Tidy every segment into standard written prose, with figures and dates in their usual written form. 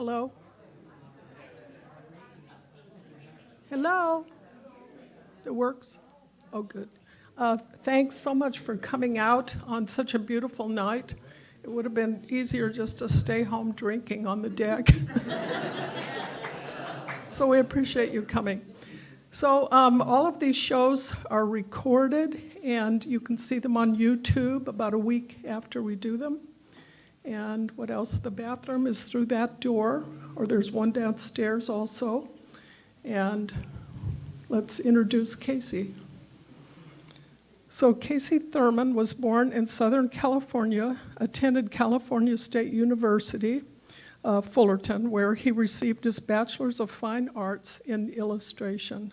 Hello? Hello? It works? Oh, good. Thanks so much for coming out on such a beautiful night. It would have been easier just to stay home drinking on the deck. So we appreciate you coming. So all of these shows are recorded, and you can see them on YouTube about a week after we do them. And what else? The bathroom is through that door, or there's one downstairs also. And let's introduce Casey. So Casey Thurman was born in Southern California, attended California State University, Fullerton, where he received his Bachelor's of Fine Arts in illustration.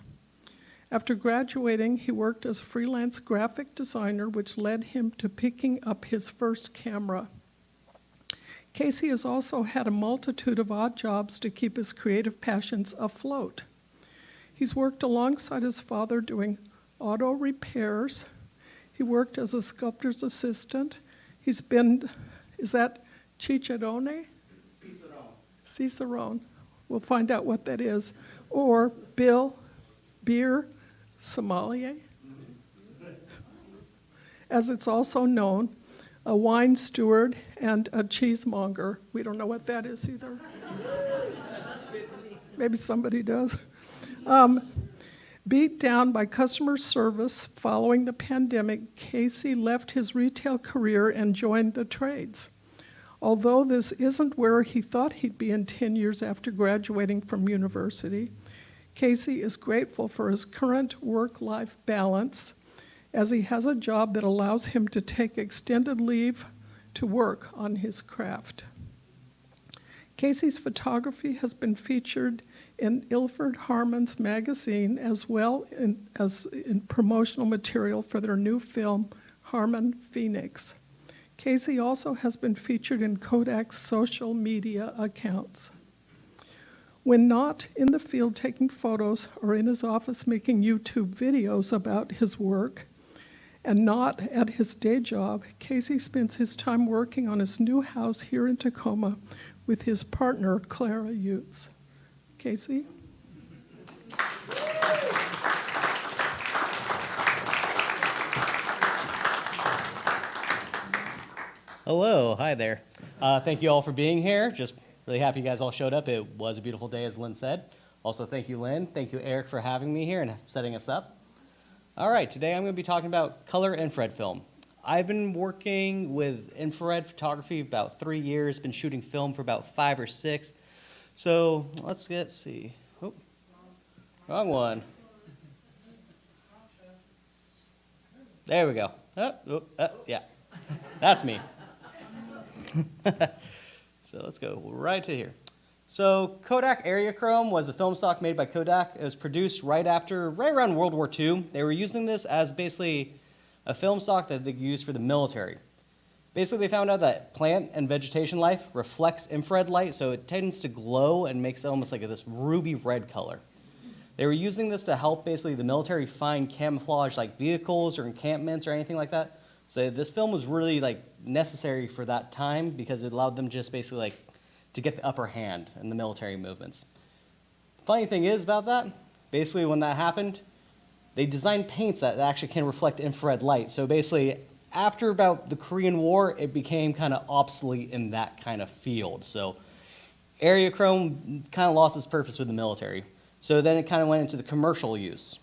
After graduating, he worked as a freelance graphic designer, which led him to picking up his first camera. Casey has also had a multitude of odd jobs to keep his creative passions afloat. He's worked alongside his father doing auto repairs. He worked as a sculptor's assistant. He's been, is that chicharrone? Cicerone. We'll find out what that is. Or beer sommelier, as it's also known, a wine steward, and a cheesemonger. We don't know what that is either. Maybe somebody does. Beat down by customer service following the pandemic, Casey left his retail career and joined the trades. Although this isn't where he thought he'd be in 10 years after graduating from university, Casey is grateful for his current work-life balance, as he has a job that allows him to take extended leave to work on his craft. Casey's photography has been featured in Ilford Harmon's magazine, as well as in promotional material for their new film, Harmon Phoenix. Casey also has been featured in Kodak's social media accounts. When not in the field taking photos or in his office making YouTube videos about his work, and not at his day job, Casey spends his time working on his new house here in Tacoma with his partner, Clara Utes. Casey? Hello, hi there. Thank you all for being here. Just really happy you guys all showed up. It was a beautiful day, as Lynn said. Also, thank you, Lynn. Thank you, Erik, for having me here and setting us up. All right, today I'm going to be talking about color infrared film. I've been working with infrared photography about 3 years, been shooting film for about 5 or 6. So let's see. Oh, wrong one. There we go. Yeah, that's me. So let's go right to here. So Kodak Aerochrome was a film stock made by Kodak. It was produced right around World War II. They were using this as basically a film stock that they used for the military. Basically, they found out that plant and vegetation life reflects infrared light, so it tends to glow and makes it almost like this ruby red color. They were using this to help basically the military find camouflage like vehicles or encampments or anything like that. So this film was really like necessary for that time because it allowed them just basically like to get the upper hand in the military movements. Funny thing is about that, basically when that happened, they designed paints that actually can reflect infrared light. So basically, after about the Korean War, it became kind of obsolete in that kind of field. So Aerochrome kind of lost its purpose with the military. So then it kind of went into the commercial use.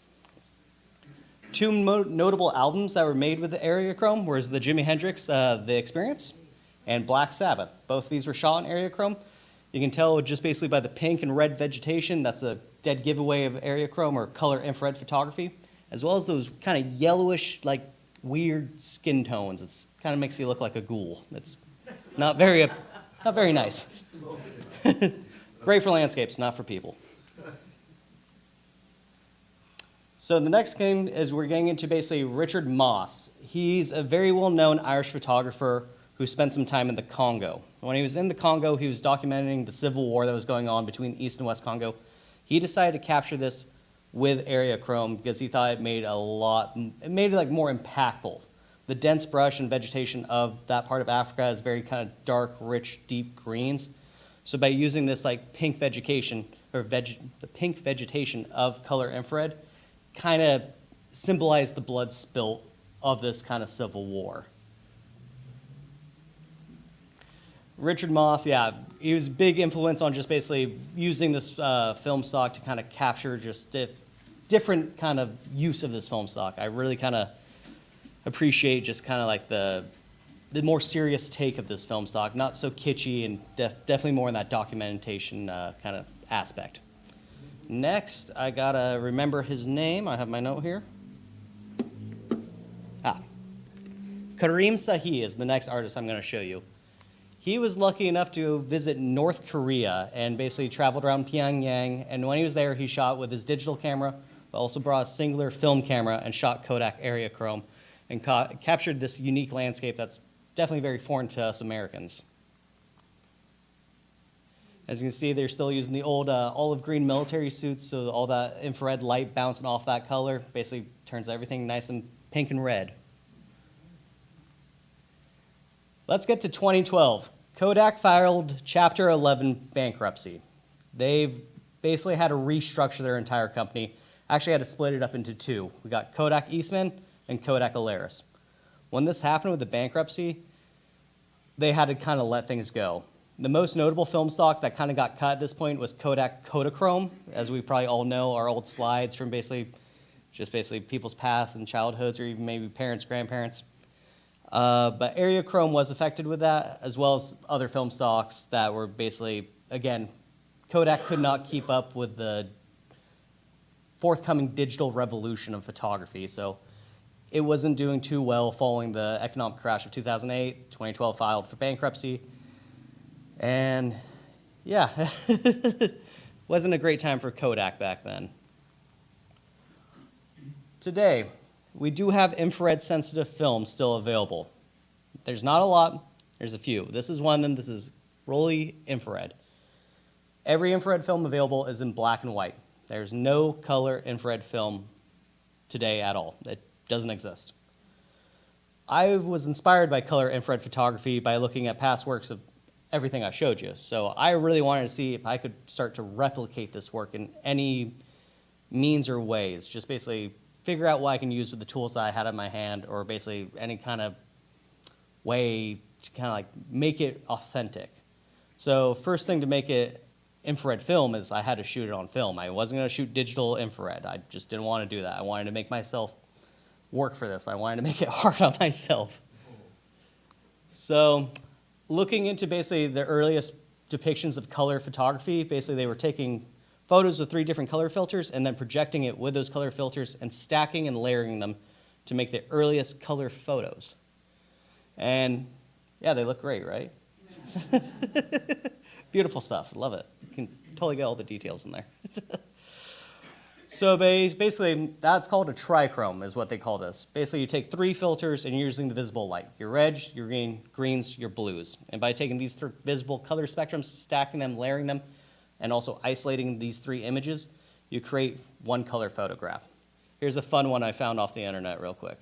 Two notable albums that were made with the Aerochrome was the Jimi Hendrix The Experience and Black Sabbath. Both of these were shot in Aerochrome. You can tell just basically by the pink and red vegetation, that's a dead giveaway of Aerochrome or color infrared photography, as well as those kind of yellowish, like weird skin tones. It kind of makes you look like a ghoul. It's not very nice. Great for landscapes, not for people. So the next thing is we're getting into basically Richard Moss. He's a very well-known Irish photographer who spent some time in the Congo. When he was in the Congo, he was documenting the civil war that was going on between East and West Congo. He decided to capture this with Aerochrome because he thought it made it like more impactful. The dense brush and vegetation of that part of Africa is very kind of dark, rich, deep greens. So by using this like pink vegetation, the pink vegetation of color infrared, kind of symbolized the blood spilt of this kind of civil war. Richard Moss, yeah, he was a big influence on just basically using this film stock to kind of capture just different kind of use of this film stock. I really kind of appreciate just kind of like the more serious take of this film stock, not so kitschy and definitely more in that documentation kind of aspect. Next, I gotta remember his name. I have my note here. Karim Sahi is the next artist I'm gonna show you. He was lucky enough to visit North Korea and basically traveled around Pyongyang. And when he was there, he shot with his digital camera, but also brought a singular film camera and shot Kodak area chrome and captured this unique landscape that's definitely very foreign to us Americans. As you can see, they're still using the old olive green military suits, so all that infrared light bouncing off that color basically turns everything nice and pink and red. Let's get to 2012. Kodak filed Chapter 11 bankruptcy. They've basically had to restructure their entire company. Actually had to split it up into two. We got Kodak Eastman and Kodak Alaris. When this happened with the bankruptcy, they had to kind of let things go. The most notable film stock that kind of got cut at this point was Kodak Kodachrome. As we probably all know, our old slides from basically people's past and childhoods, or even maybe parents, grandparents. But area chrome was affected with that, as well as other film stocks that were basically, again, Kodak could not keep up with the forthcoming digital revolution of photography. So it wasn't doing too well following the economic crash of 2008. 2012 filed for bankruptcy. And yeah, wasn't a great time for Kodak back then. Today, we do have infrared sensitive film still available. There's not a lot, there's a few. This is one of them, this is Rolly infrared. Every infrared film available is in black and white. There's no color infrared film today at all. It doesn't exist. I was inspired by color infrared photography by looking at past works of everything I showed you. So I really wanted to see if I could start to replicate this work in any means or ways. Just basically figure out what I can use with the tools that I had in my hand, or basically any kind of way to kind of like make it authentic. So first thing to make it infrared film is I had to shoot it on film. I wasn't going to shoot digital infrared. I just didn't want to do that. I wanted to make myself work for this. I wanted to make it hard on myself. So looking into basically the earliest depictions of color photography, basically they were taking photos with 3 different color filters and then projecting it with those color filters and stacking and layering them to make the earliest color photos. And yeah, they look great, right? Beautiful stuff, love it. You can totally get all the details in there. So basically, that's called a trichrome is what they call this. Basically, you take 3 filters and you're using the visible light. Your reds, your greens, your blues. And by taking these 3 visible color spectrums, stacking them, layering them, and also isolating these 3 images, you create one color photograph. Here's a fun one I found off the internet real quick.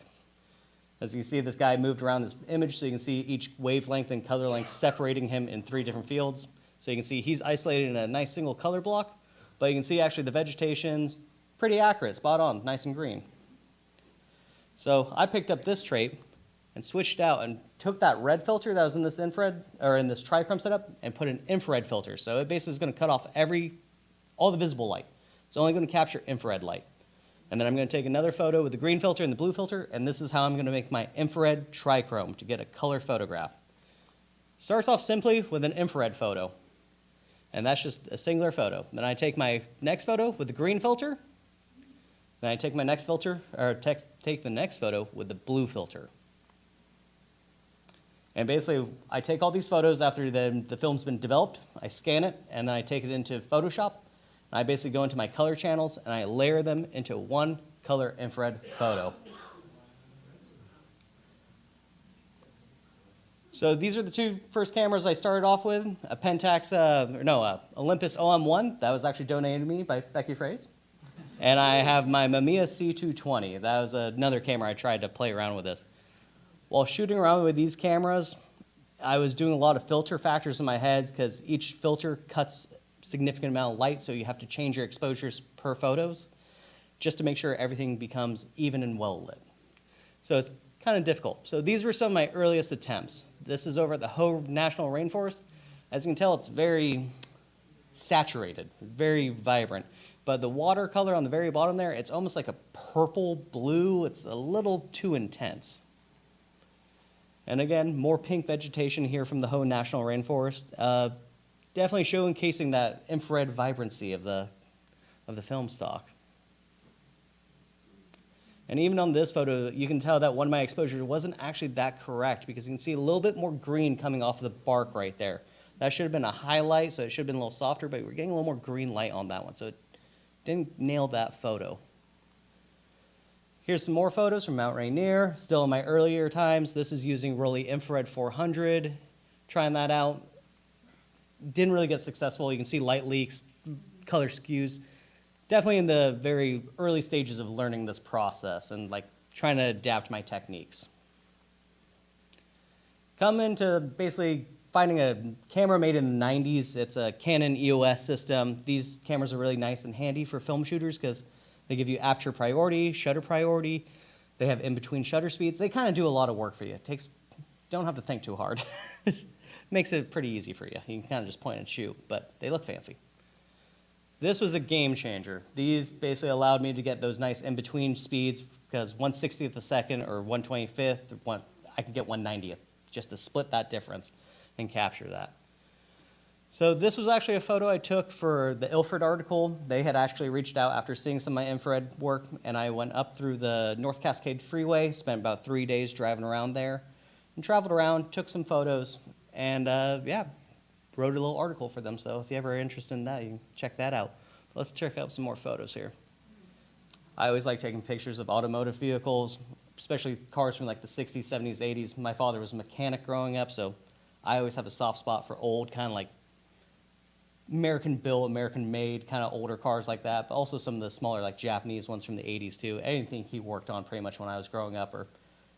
As you can see, this guy moved around this image, so you can see each wavelength and color length separating him in 3 different fields. So you can see he's isolated in a nice single color block, but you can see actually the vegetation's pretty accurate, spot on, nice and green. So I picked up this trait and switched out and took that red filter that was in this infrared, or in this trichrome setup, and put an infrared filter. So it basically is going to cut off all the visible light. It's only going to capture infrared light. And then I'm going to take another photo with the green filter and the blue filter, and this is how I'm going to make my infrared trichrome to get a color photograph. Starts off simply with an infrared photo, and that's just a singular photo. Then I take my next photo with the green filter. Then I take my next filter, or take the next photo with the blue filter. And basically, I take all these photos after the film's been developed, I scan it, and then I take it into Photoshop. And I basically go into my color channels, and I layer them into one color infrared photo. So these are the 2 first cameras I started off with, a Pentax, Olympus OM1, that was actually donated to me by Becky Fraze. And I have my Mamiya C220, that was another camera I tried to play around with this. While shooting around with these cameras, I was doing a lot of filter factors in my head because each filter cuts a significant amount of light, so you have to change your exposures per photos just to make sure everything becomes even and well lit. So it's kind of difficult. So these were some of my earliest attempts. This is over at the Hoh National Rainforest. As you can tell, it's very saturated, very vibrant. But the watercolor on the very bottom there, it's almost like a purple blue. It's a little too intense. And again, more pink vegetation here from the Hoh National Rainforest. Definitely showcasing that infrared vibrancy of the film stock. And even on this photo, you can tell that one of my exposures wasn't actually that correct because you can see a little bit more green coming off of the bark right there. That should have been a highlight, so it should have been a little softer, but we're getting a little more green light on that one, so it didn't nail that photo. Here's some more photos from Mount Rainier, still in my earlier times. This is using Rolly Infrared 400, trying that out. Didn't really get successful. You can see light leaks, color skews. Definitely in the very early stages of learning this process and like trying to adapt my techniques. Come into basically finding a camera made in the 90s. It's a Canon EOS system. These cameras are really nice and handy for film shooters because they give you aperture priority, shutter priority. They have in-between shutter speeds. They kind of do a lot of work for you. Don't have to think too hard. Makes it pretty easy for you. You can kind of just point and shoot, but they look fancy. This was a game changer. These basically allowed me to get those nice in-between speeds because 1/60th a second or 1/25th, I could get 1/90th just to split that difference and capture that. So this was actually a photo I took for the Ilford article. They had actually reached out after seeing some of my infrared work, and I went up through the North Cascade Freeway, spent about 3 days driving around there, and traveled around, took some photos, and yeah, wrote a little article for them. So if you ever are interested in that, you can check that out. But let's check out some more photos here. I always like taking pictures of automotive vehicles, especially cars from like the 60s, 70s, 80s. My father was a mechanic growing up, so I always have a soft spot for old, kind of like American-built, American-made, kind of older cars like that, but also some of the smaller, like Japanese ones from the 80s too. Anything he worked on pretty much when I was growing up, or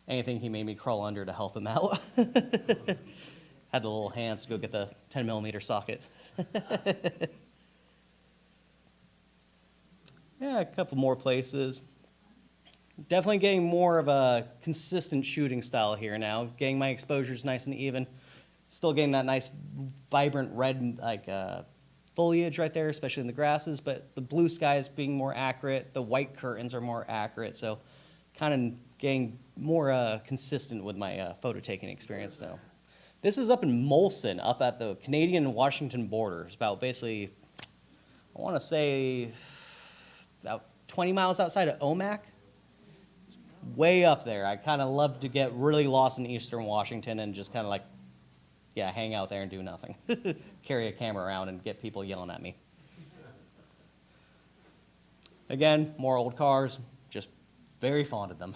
anything he made me crawl under to help him out. Had the little hands to go get the 10mm socket. Yeah, a couple more places. Definitely getting more of a consistent shooting style here now. Getting my exposures nice and even. Still getting that nice, vibrant red like foliage right there, especially in the grasses. But the blue sky is being more accurate. The white curtains are more accurate. So, kind of getting more consistent with my photo taking experience now. This is up in Molson, up at the Canadian-Washington border. It's about basically, I want to say, about 20 miles outside of Omak. It's way up there. I kind of love to get really lost in eastern Washington and just kind of like, yeah, hang out there and do nothing. Carry a camera around and get people yelling at me. Again, more old cars, just very fond of them.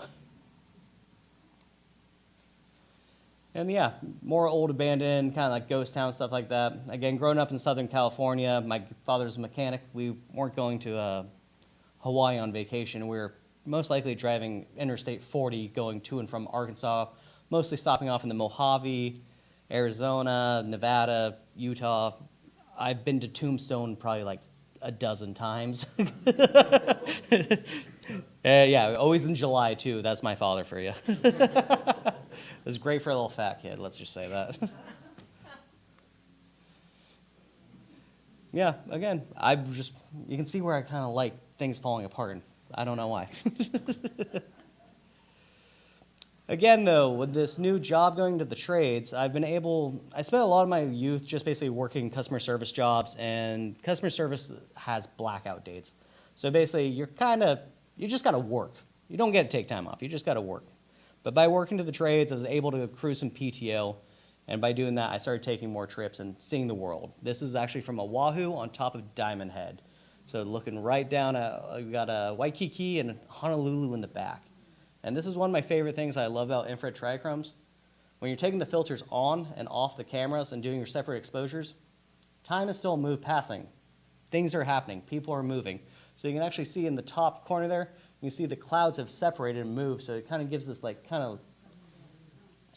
And yeah, more old abandoned, kind of like ghost town, stuff like that. Again, growing up in Southern California, my father's a mechanic. We weren't going to Hawaii on vacation. We were most likely driving Interstate 40 going to and from Arkansas, mostly stopping off in the Mojave, Arizona, Nevada, Utah. I've been to Tombstone probably like a dozen times. Yeah, always in July too. That's my father for you. It was great for a little fat kid, let's just say that. Yeah, again, you can see where I kind of like things falling apart, and I don't know why. Again, though, with this new job going to the trades, I spent a lot of my youth just basically working customer service jobs, and customer service has blackout dates. So basically, you just got to work. You don't get to take time off, you just got to work. But by working to the trades, I was able to accrue some PTO, and by doing that, I started taking more trips and seeing the world. This is actually from Oahu on top of Diamond Head. So looking right down at, we got Waikiki and Honolulu in the back. And this is one of my favorite things I love about infrared trichromes. When you're taking the filters on and off the cameras and doing your separate exposures, time is still passing. Things are happening, people are moving. So you can actually see in the top corner there, you can see the clouds have separated and moved, so it kind of gives this like kind of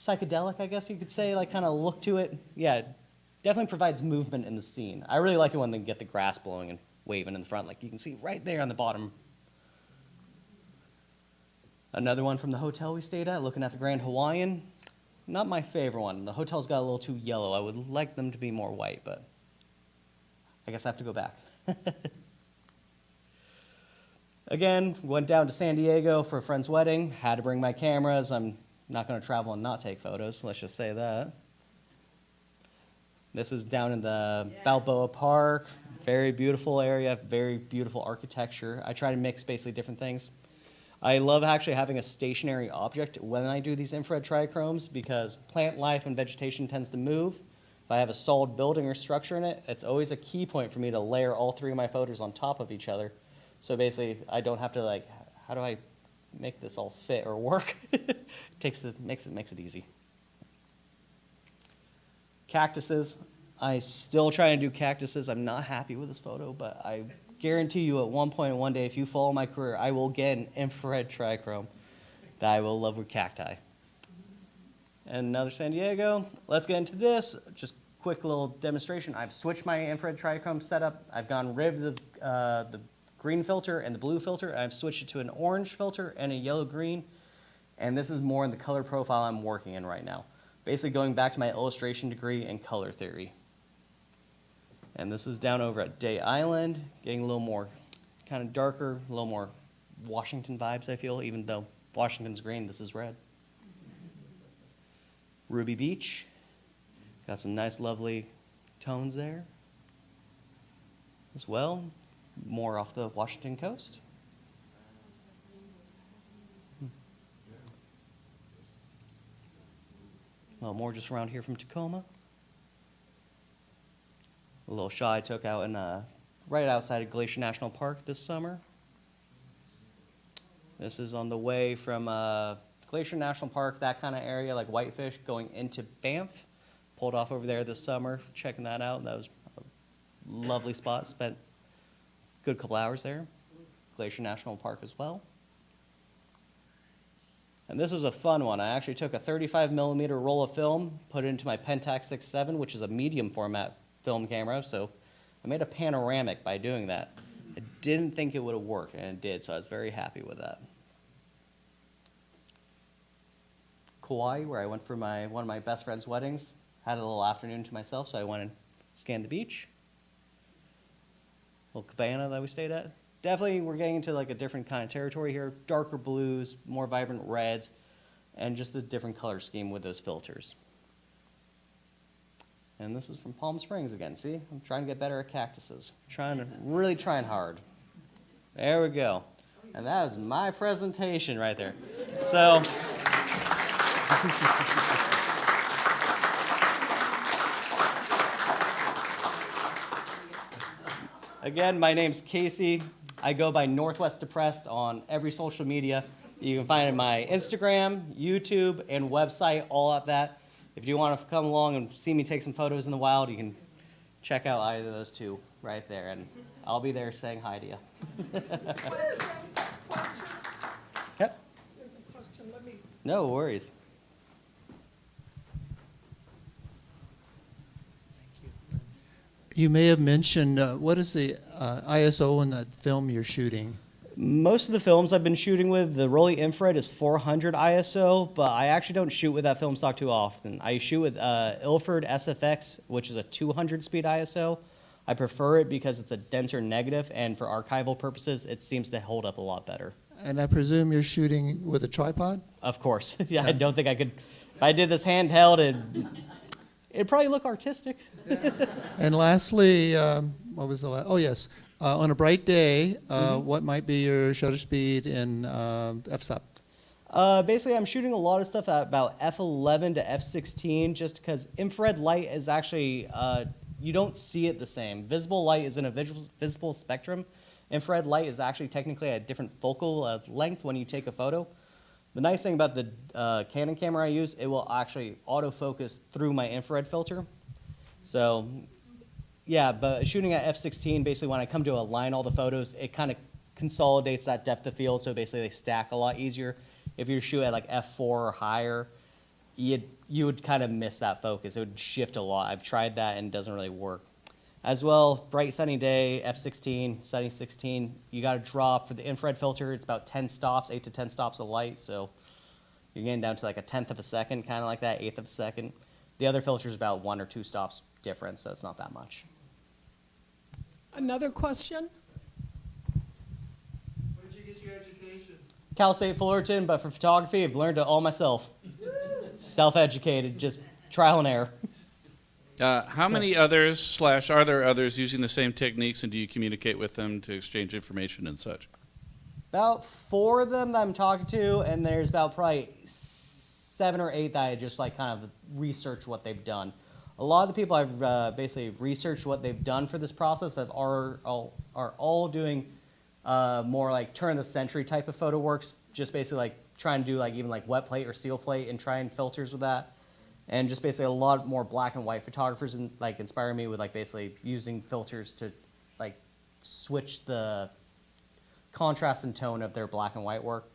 psychedelic, I guess you could say, like kind of look to it. Yeah, it definitely provides movement in the scene. I really like it when they get the grass blowing and waving in the front, like you can see right there on the bottom. Another one from the hotel we stayed at, looking at the Grand Hawaiian. Not my favorite one. The hotel's got a little too yellow. I would like them to be more white, but I guess I have to go back. Again, went down to San Diego for a friend's wedding. Had to bring my cameras. I'm not going to travel and not take photos, let's just say that. This is down in the Balboa Park. Very beautiful area, very beautiful architecture. I try to mix basically different things. I love actually having a stationary object when I do these infrared trichromes because plant life and vegetation tends to move. If I have a solid building or structure in it, it's always a key point for me to layer all three of my photos on top of each other. So basically, I don't have to like, how do I make this all fit or work? Makes it easy. Cactuses. I still try and do cactuses. I'm not happy with this photo, but I guarantee you at one day, if you follow my career, I will get an infrared trichrome that I will love with cacti. And another San Diego. Let's get into this. Just quick little demonstration. I've switched my infrared trichrome setup. I've gone rid of the green filter and the blue filter. I've switched it to an orange filter and a yellow-green. And this is more in the color profile I'm working in right now. Basically going back to my illustration degree in color theory. And this is down over at Day Island, getting a little more kind of darker, a little more Washington vibes, I feel, even though Washington's green, this is red. Ruby Beach, got some nice, lovely tones there as well. More off the Washington coast. Well, more just around here from Tacoma. A little shot I took out in right outside of Glacier National Park this summer. This is on the way from Glacier National Park, that kind of area, like Whitefish, going into Banff. Pulled off over there this summer, checking that out. That was a lovely spot. Spent a good couple hours there. Glacier National Park as well. And this is a fun one. I actually took a 35mm roll of film, put it into my Pentax 6.7, which is a medium format film camera. So I made a panoramic by doing that. I didn't think it would have worked, and it did, so I was very happy with that. Kauai, where I went for one of my best friend's weddings. Had a little afternoon to myself, so I went and scanned the beach. Little cabana that we stayed at. Definitely we're getting into like a different kind of territory here. Darker blues, more vibrant reds, and just a different color scheme with those filters. And this is from Palm Springs again. See, I'm trying to get better at cactuses. Really trying hard. There we go. And that was my presentation right there. So, again, my name's Casey. I go by Northwest Depressed on every social media. You can find it on my Instagram, YouTube, and website, all at that. If you want to come along and see me take some photos in the wild, you can check out either of those two right there, and I'll be there saying hi to you. Questions? Yep. There's a question. Let me. No worries. You may have mentioned, what is the ISO in that film you're shooting? Most of the films I've been shooting with, the Rolly Infrared is 400 ISO, but I actually don't shoot with that film stock too often. I shoot with Ilford SFX, which is a 200 speed ISO. I prefer it because it's a denser negative, and for archival purposes, it seems to hold up a lot better. And I presume you're shooting with a tripod? Of course. Yeah, I don't think I could, if I did this handheld, it'd probably look artistic. And lastly, what was the last? Oh, yes. On a bright day, what might be your shutter speed in f-stop? Basically, I'm shooting a lot of stuff at about f11 to f16 just because infrared light is actually, you don't see it the same. Visible light is in a visible spectrum. Infrared light is actually technically at a different focal length when you take a photo. The nice thing about the Canon camera I use, it will actually autofocus through my infrared filter. So, yeah, but shooting at f16, basically when I come to align all the photos, it kind of consolidates that depth of field, so basically they stack a lot easier. If you shoot at like f4 or higher, you would kind of miss that focus. It would shift a lot. I've tried that and it doesn't really work. As well, bright sunny day, f16, sunny 16, you got to drop for the infrared filter. It's about 10 stops, 8 to 10 stops of light. So you're getting down to like a 1/10 of a second, kind of like that, 1/8 of a second. The other filter is about 1 or 2 stops difference, so it's not that much. Another question? Where did you get your education? Cal State Fullerton, but for photography, I've learned it all myself. Self-educated, just trial and error. How many others / are there others using the same techniques, and do you communicate with them to exchange information and such? About 4 of them that I'm talking to, and there's about probably 7 or 8 that I just like kind of research what they've done. A lot of the people I've basically researched what they've done for this process are all doing more like turn of the century type of photo works, just basically like trying to do like even like wet plate or steel plate and trying filters with that. And just basically a lot more black and white photographers and like inspire me with like basically using filters to like switch the contrast and tone of their black and white work.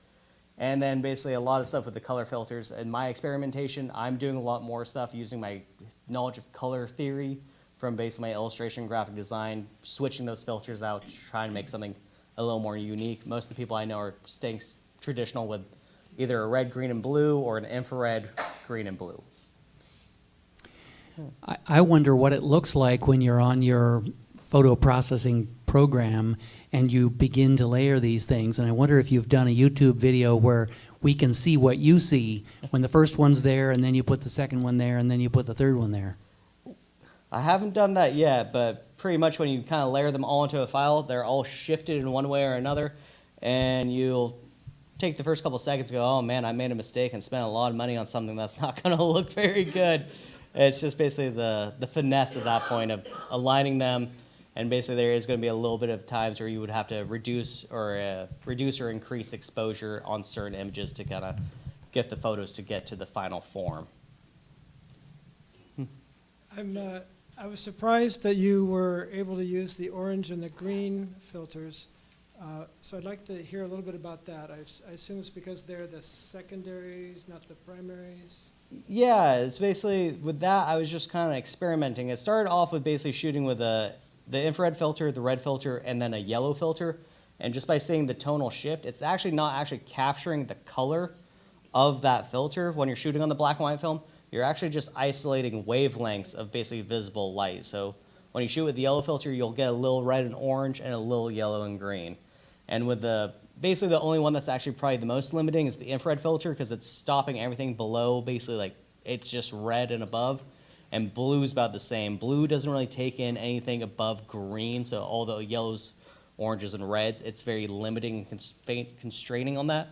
And then basically a lot of stuff with the color filters. In my experimentation, I'm doing a lot more stuff using my knowledge of color theory from basically my illustration and graphic design, switching those filters out, trying to make something a little more unique. Most of the people I know are staying traditional with either a red, green, and blue or an infrared green and blue. I wonder what it looks like when you're on your photo processing program and you begin to layer these things. And I wonder if you've done a YouTube video where we can see what you see when the first one's there and then you put the second one there and then you put the third one there. I haven't done that yet, but pretty much when you kind of layer them all into a file, they're all shifted in one way or another, and you'll take the first couple seconds and go, oh man, I made a mistake and spent a lot of money on something that's not going to look very good. It's just basically the finesse at that point of aligning them, and basically there is going to be a little bit of times where you would have to reduce or increase exposure on certain images to kind of get the photos to get to the final form. I was surprised that you were able to use the orange and the green filters. So I'd like to hear a little bit about that. I assume it's because they're the secondaries, not the primaries. Yeah, it's basically, with that, I was just kind of experimenting. It started off with basically shooting with the infrared filter, the red filter, and then a yellow filter. And just by seeing the tonal shift, it's actually not actually capturing the color of that filter when you're shooting on the black and white film. You're actually just isolating wavelengths of basically visible light. So when you shoot with the yellow filter, you'll get a little red and orange and a little yellow and green. And with basically the only one that's actually probably the most limiting is the infrared filter, because it's stopping everything below, basically like it's just red and above, and blue's about the same. Blue doesn't really take in anything above green, so all the yellows, oranges, and reds, it's very limiting and constraining on that.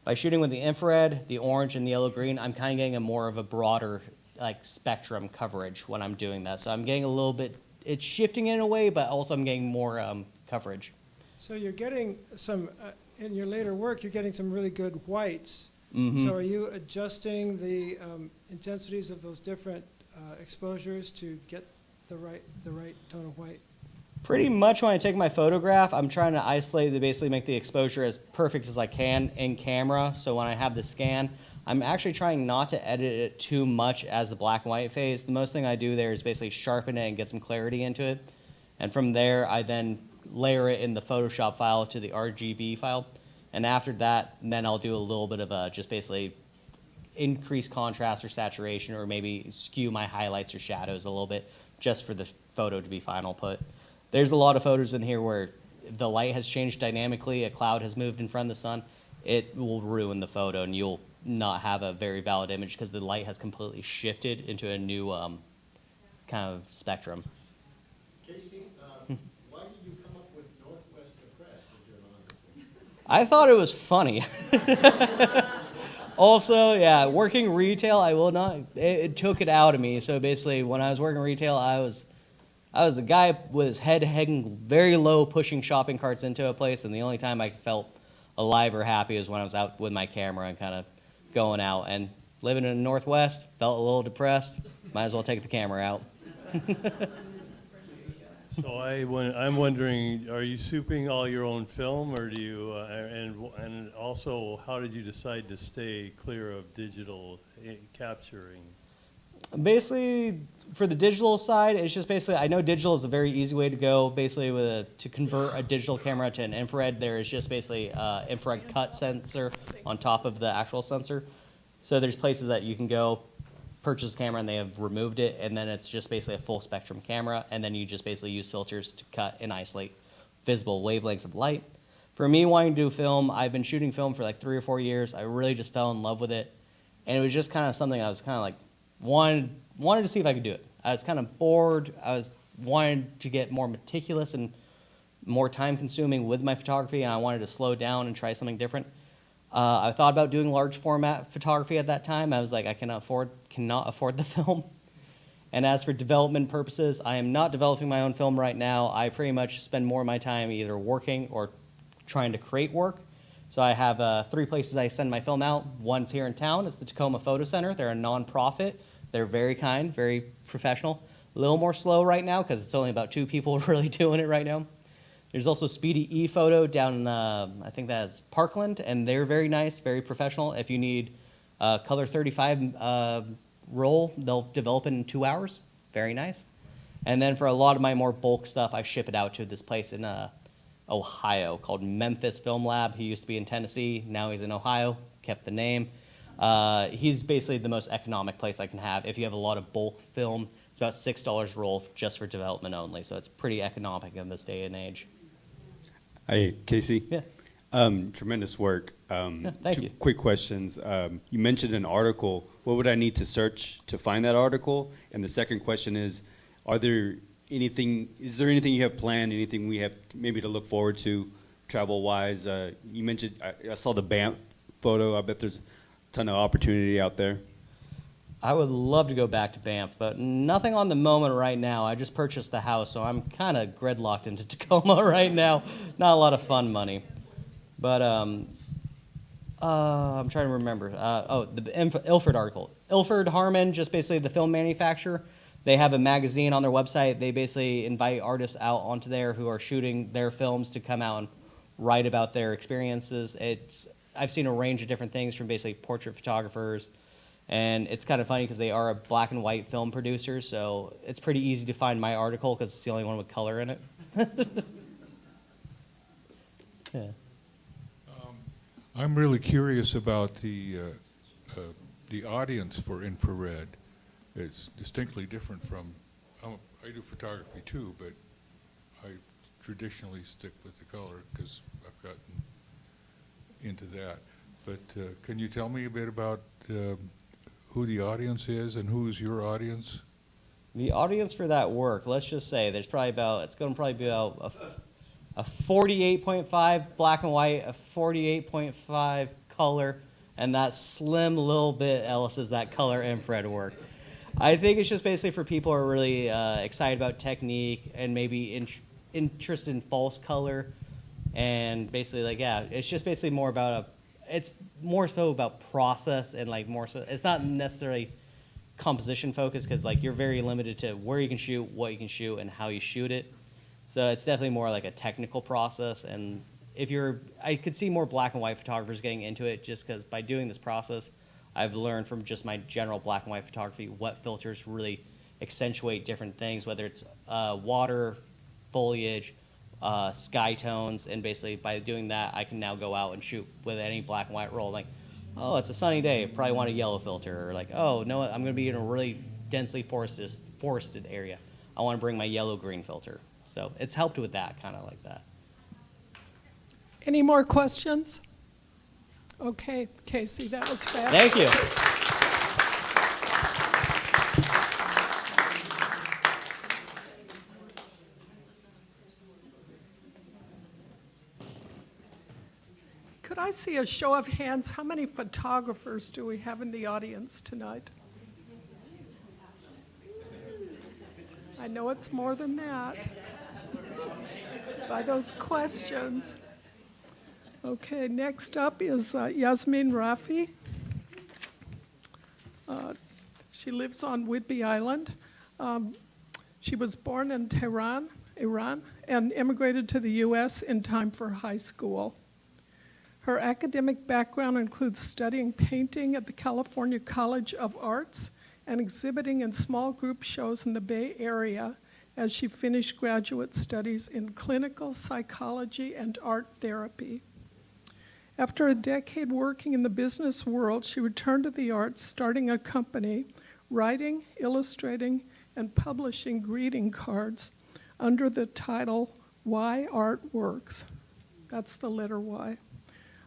By shooting with the infrared, the orange, and the yellow-green, I'm kind of getting a more of a broader like spectrum coverage when I'm doing that. So I'm getting a little bit, it's shifting in a way, but also I'm getting more coverage. So you're getting some, in your later work, you're getting some really good whites. Mm-hmm. So are you adjusting the intensities of those different exposures to get the right tone of white? Pretty much when I take my photograph, I'm trying to isolate to basically make the exposure as perfect as I can in camera. So when I have the scan, I'm actually trying not to edit it too much as the black and white phase. The most thing I do there is basically sharpen it and get some clarity into it. And from there, I then layer it in the Photoshop file to the RGB file. And after that, then I'll do a little bit of just basically increase contrast or saturation, or maybe skew my highlights or shadows a little bit just for the photo to be final put. There's a lot of photos in here where the light has changed dynamically, a cloud has moved in front of the sun. It will ruin the photo and you'll not have a very valid image because the light has completely shifted into a new kind of spectrum. Casey, why did you come up with Northwest Depressed as your moniker? I thought it was funny. Also, yeah, working retail, I will not, it took it out of me. So basically, when I was working retail, I was the guy with his head hanging very low, pushing shopping carts into a place, and the only time I felt alive or happy is when I was out with my camera and kind of going out. And living in the Northwest, felt a little depressed, might as well take the camera out. So I'm wondering, are you souping all your own film, or do you, and also, how did you decide to stay clear of digital capturing? Basically, for the digital side, it's just basically, I know digital is a very easy way to go. Basically, to convert a digital camera to an infrared, there is just basically infrared cut sensor on top of the actual sensor. So there's places that you can go, purchase a camera, and they have removed it, and then it's just basically a full spectrum camera, and then you just basically use filters to cut and isolate visible wavelengths of light. For me, wanting to do film, I've been shooting film for like 3 or 4 years. I really just fell in love with it, and it was just kind of something I was kind of like, wanted to see if I could do it. I was kind of bored. I was wanted to get more meticulous and more time consuming with my photography, and I wanted to slow down and try something different. I thought about doing large format photography at that time. I was like, I cannot afford the film. And as for development purposes, I am not developing my own film right now. I pretty much spend more of my time either working or trying to create work. So I have 3 places I send my film out. One's here in town. It's the Tacoma Photo Center. They're a nonprofit. They're very kind, very professional. A little more slow right now because it's only about 2 people really doing it right now. There's also Speedy ePhoto down in, I think that's Parkland, and they're very nice, very professional. If you need a color 35 roll, they'll develop it in 2 hours. Very nice. And then for a lot of my more bulk stuff, I ship it out to this place in Ohio called Memphis Film Lab. He used to be in Tennessee. Now he's in Ohio, kept the name. He's basically the most economic place I can have. If you have a lot of bulk film, it's about $6 a roll just for development only. So it's pretty economic in this day and age. Hey, Casey. Yeah. Tremendous work. Thank you. Quick questions. You mentioned an article. What would I need to search to find that article? And the second question is there anything you have planned, anything we have maybe to look forward to travel-wise? You mentioned, I saw the Banff photo. I bet there's a ton of opportunity out there. I would love to go back to Banff, but nothing on the moment right now. I just purchased the house, so I'm kind of gridlocked into Tacoma right now. Not a lot of fun money. But I'm trying to remember. The Ilford article. Ilford Harmon, just basically the film manufacturer. They have a magazine on their website. They basically invite artists out onto there who are shooting their films to come out and write about their experiences. I've seen a range of different things from basically portrait photographers, and it's kind of funny because they are a black and white film producer, so it's pretty easy to find my article because it's the only one with color in it. Yeah. I'm really curious about the audience for infrared. It's distinctly different from, I do photography too, but I traditionally stick with the color because I've gotten into that. But can you tell me a bit about who the audience is and who's your audience? The audience for that work, let's just say it's going to probably be about a 48.5 black and white, a 48.5 color, and that slim little bit else is that color infrared work. I think it's just basically for people who are really excited about technique and maybe interested in false color, and basically it's just basically more about it's more so about process and more so it's not necessarily composition focused because you're very limited to where you can shoot, what you can shoot, and how you shoot it. So it's definitely more like a technical process, and I could see more black and white photographers getting into it just because by doing this process, I've learned from just my general black and white photography what filters really accentuate different things, whether it's water, foliage, sky tones, and basically by doing that, I can now go out and shoot with any black and white roll. Oh, it's a sunny day, probably want a yellow filter, or oh, no, I'm going to be in a really densely forested area. I want to bring my yellow-green filter. So it's helped with that, kind of like that. Any more questions? Okay, Casey, that was fabulous. Thank you. Could I see a show of hands? How many photographers do we have in the audience tonight? I know it's more than that by those questions. Okay, next up is Yasmine Rafii. She lives on Whidbey Island. She was born in Tehran Iran, and immigrated to the U.S. in time for high school. Her academic background includes studying painting at the California College of Arts and exhibiting in small group shows in the Bay Area as she finished graduate studies in clinical psychology and art therapy. After a decade working in the business world, she returned to the arts, starting a company, writing, illustrating, and publishing greeting cards under the title Why Art Works. That's the letter Y.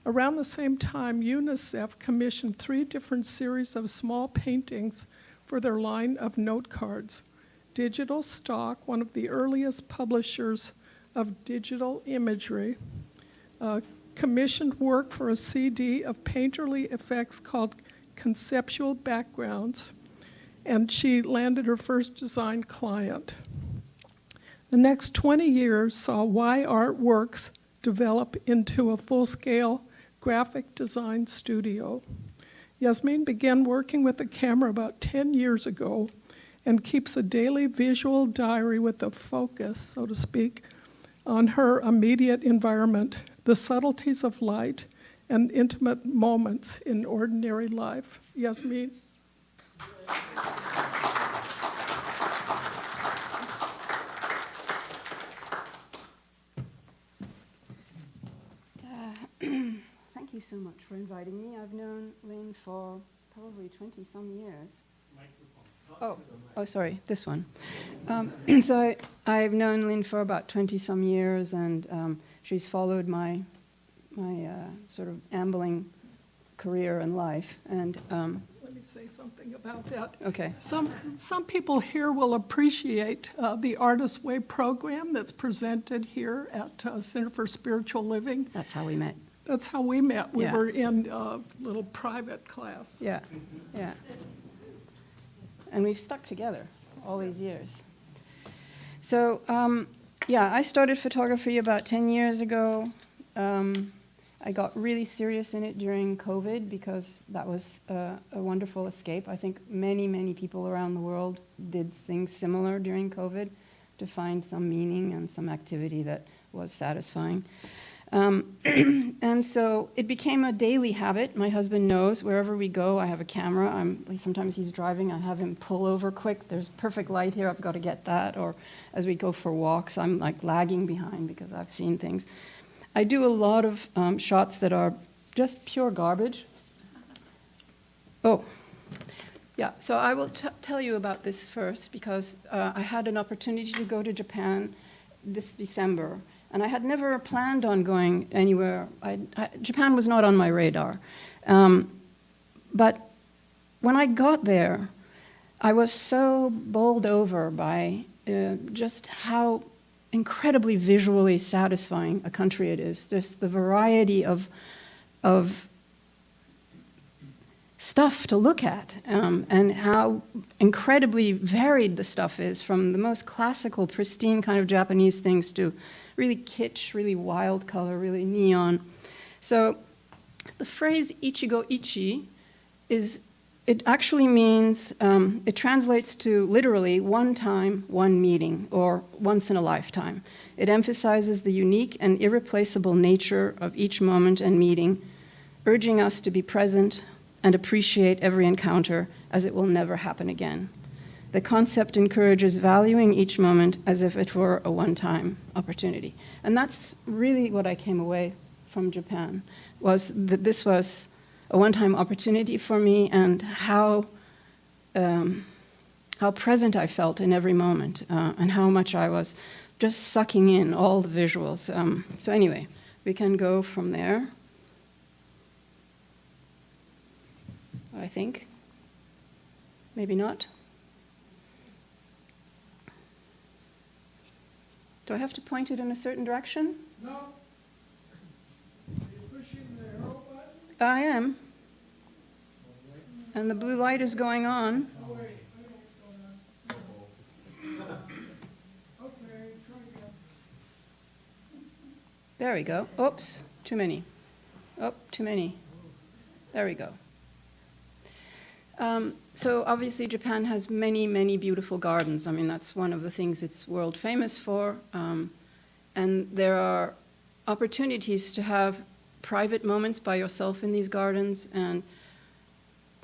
Around the same time, UNICEF commissioned 3 different series of small paintings for their line of note cards. Digital Stock, one of the earliest publishers of digital imagery, commissioned work for a CD of painterly effects called Conceptual Backgrounds, and she landed her first design client. The next 20 years saw Why Art Works develop into a full-scale graphic design studio. Yasmine began working with the camera about 10 years ago and keeps a daily visual diary with a focus, so to speak, on her immediate environment, the subtleties of light, and intimate moments in ordinary life. Yasmine? Thank you so much for inviting me. I've known Lynn for probably 20-some years. Oh, sorry, this one. So I've known Lynn for about 20-some years, and she's followed my sort of ambling career and life. And Let me say something about that. okay, Some people here will appreciate the Artist Way program that's presented here at Center for Spiritual Living. that's how we met. That's how we met. We Yeah. were in a little private class. Yeah, yeah. And we've stuck together all these years. So, yeah, I started photography about 10 years ago. I got really serious in it during COVID because that was a wonderful escape. I think many, many people around the world did things similar during COVID to find some meaning and some activity that was satisfying. And so it became a daily habit. My husband knows wherever we go, I have a camera. Sometimes he's driving, I have him pull over quick. There's perfect light here, I've got to get that. Or as we go for walks, I'm like lagging behind because I've seen things. I do a lot of shots that are just pure garbage. Oh, yeah, so I will tell you about this first because I had an opportunity to go to Japan this December. And I had never planned on going anywhere. Japan was not on my radar. But when I got there, I was so bowled over by just how incredibly visually satisfying a country it is. Just the variety of stuff to look at, and how incredibly varied the stuff is, from the most classical, pristine kind of Japanese things to really kitsch, really wild color, really neon. So the phrase ichigo ichi it actually means, it translates to literally one time, one meeting, or once in a lifetime. It emphasizes the unique and irreplaceable nature of each moment and meeting, urging us to be present and appreciate every encounter as it will never happen again. The concept encourages valuing each moment as if it were a one-time opportunity. And that's really what I came away from Japan, was that this was a one-time opportunity for me, and how present I felt in every moment, and how much I was just sucking in all the visuals. So anyway, we can go from there, I think. Maybe not. Do I have to point it in a certain direction? No. Are you pushing the arrow button? I am. And the blue light is going on. Oh, wait. I know what's going on. Okay, try again. There we go. Oops, too many. Oh, too many. There we go. So obviously Japan has many, many beautiful gardens. I mean, that's one of the things it's world famous for. And there are opportunities to have private moments by yourself in these gardens, and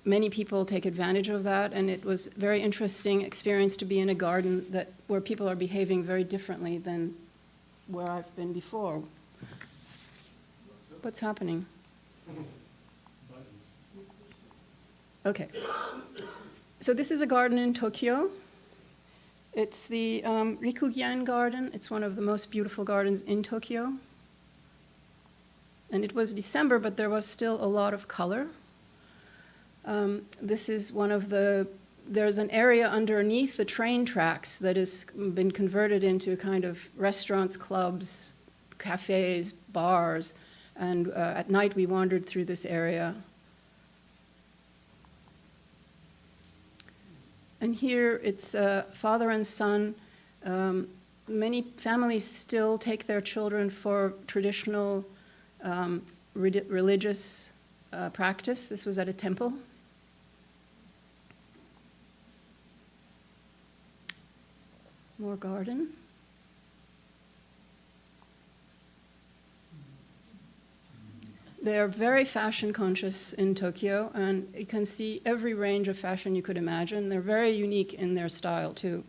many people take advantage of that. And it was a very interesting experience to be in a garden where people are behaving very differently than where I've been before. What's happening? Okay. So this is a garden in Tokyo. It's the Rikugyan Garden. It's one of the most beautiful gardens in Tokyo. And it was December, but there was still a lot of color. This is there's an area underneath the train tracks that has been converted into kind of restaurants, clubs, cafes, bars. And at night we wandered through this area. And here it's father and son. Many families still take their children for traditional religious practice. This was at a temple. More garden. They are very fashion conscious in Tokyo, and you can see every range of fashion you could imagine. They're very unique in their style, too.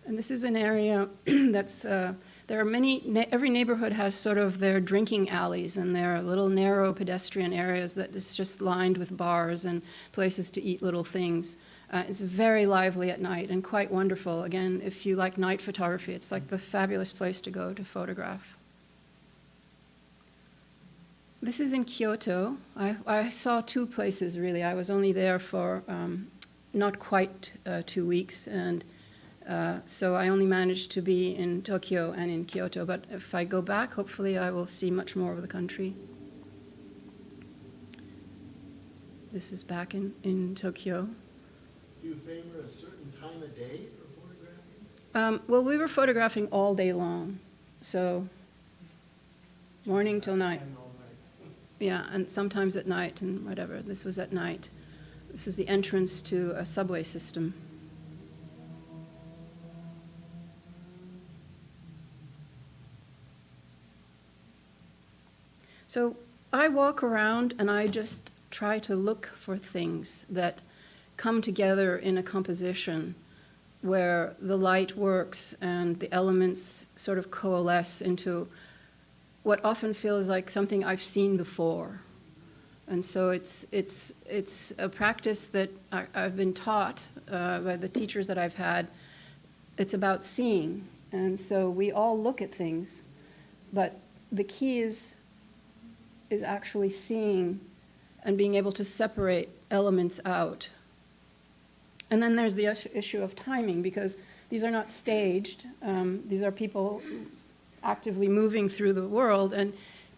And this is an area that's, there are many, every neighborhood has sort of their drinking alleys and their little narrow pedestrian areas that is just lined with bars and places to eat little things. It's very lively at night and quite wonderful. Again, if you like night photography, it's like the fabulous place to go to photograph. This is in Kyoto. I saw two places, really. I was only there for not quite 2 weeks, and so I only managed to be in Tokyo and in Kyoto, but if I go back, hopefully I will see much more of the country. This is back in Tokyo. Do you favor a certain time of day for photographing? Well, we were photographing all day long, so morning till night. Yeah, and sometimes at night and whatever. This was at night. This is the entrance to a subway system. So I walk around and I just try to look for things that come together in a composition where the light works and the elements sort of coalesce into what often feels like something I've seen before. And so it's a practice that I've been taught by the teachers that I've had. It's about seeing. And so we all look at things, but the key is actually seeing and being able to separate elements out. And then there's the issue of timing, because these are not staged. These are people actively moving through the world, and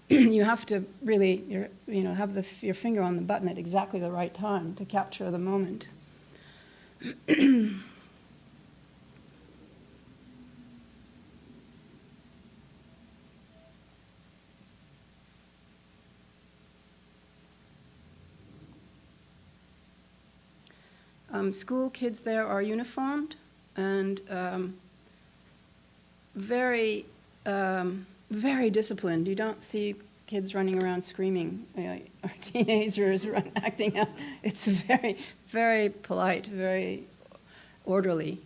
you have to really have your finger on the button at exactly the right time to capture the moment. School kids there are uniformed and very, very disciplined. You don't see kids running around screaming, or teenagers acting out. It's very, very polite, very orderly.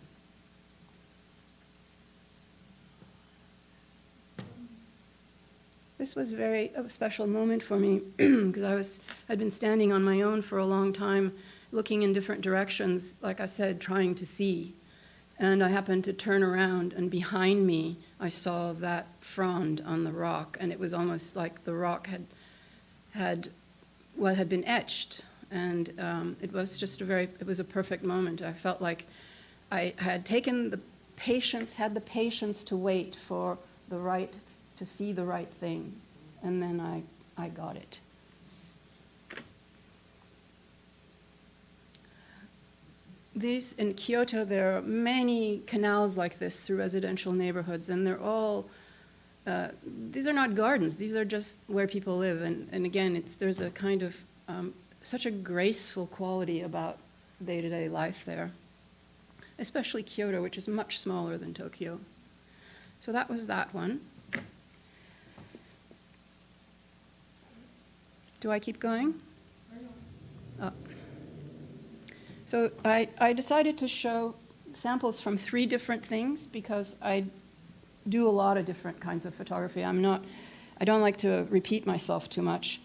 This was a special moment for me because I'd been standing on my own for a long time, looking in different directions, like I said, trying to see. And I happened to turn around, and behind me, I saw that frond on the rock, and it was almost like the rock had been etched. And it was just it was a perfect moment. I felt like I had taken had the patience to wait for to see the right thing, and then I got it. these in Kyoto, there are many canals like this through residential neighborhoods, and they're all, these are not gardens, these are just where people live. And again, there's a kind of, such a graceful quality about day-to-day life there, especially Kyoto, which is much smaller than Tokyo. So that was that one. Do I keep going? Oh. So I decided to show samples from 3 different things because I do a lot of different kinds of photography. I don't like to repeat myself too much.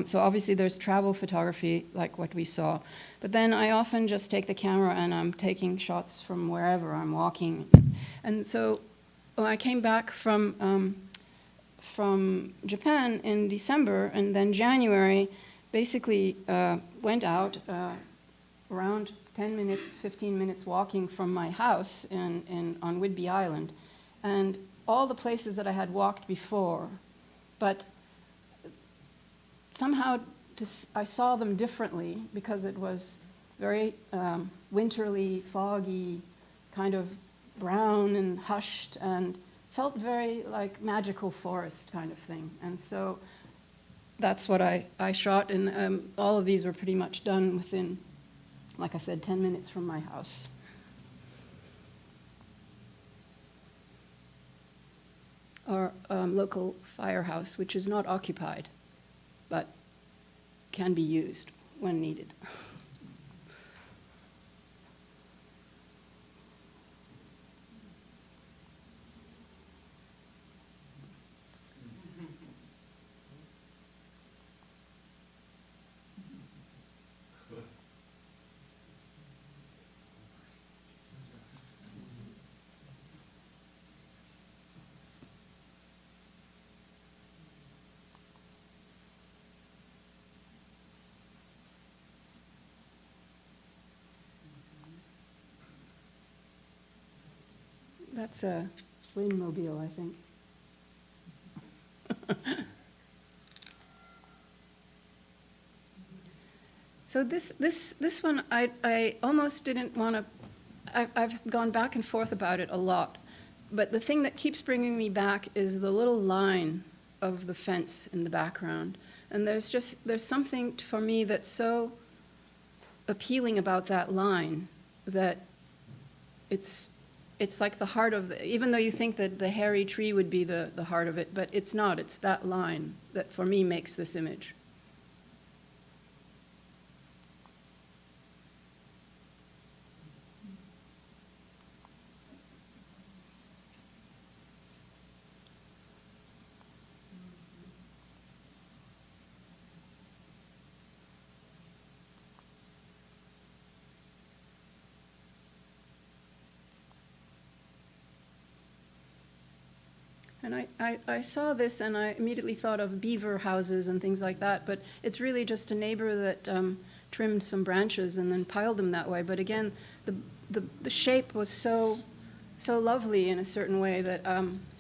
So obviously there's travel photography like what we saw. But then I often just take the camera and I'm taking shots from wherever I'm walking. And so when I came back from Japan in December, and then January, basically went out around 10 minutes, 15 minutes walking from my house on Whidbey Island. And all the places that I had walked before, but somehow I saw them differently because it was very winterly, foggy, kind of brown and hushed, and felt very like magical forest kind of thing. And so that's what I shot, and all of these were pretty much done within, like I said, 10 minutes from my house. Our local firehouse, which is not occupied, but can be used when needed. That's a Lynn mobile, I think. So this one, I almost didn't want to, I've gone back and forth about it a lot, but the thing that keeps bringing me back is the little line of the fence in the background. And there's something for me that's so appealing about that line that it's like the heart of even though you think that the hairy tree would be the heart of it, but it's not. It's that line that for me makes this image. And I saw this and I immediately thought of beaver houses and things like that, but it's really just a neighbor that trimmed some branches and then piled them that way. But again, the shape was so lovely in a certain way that,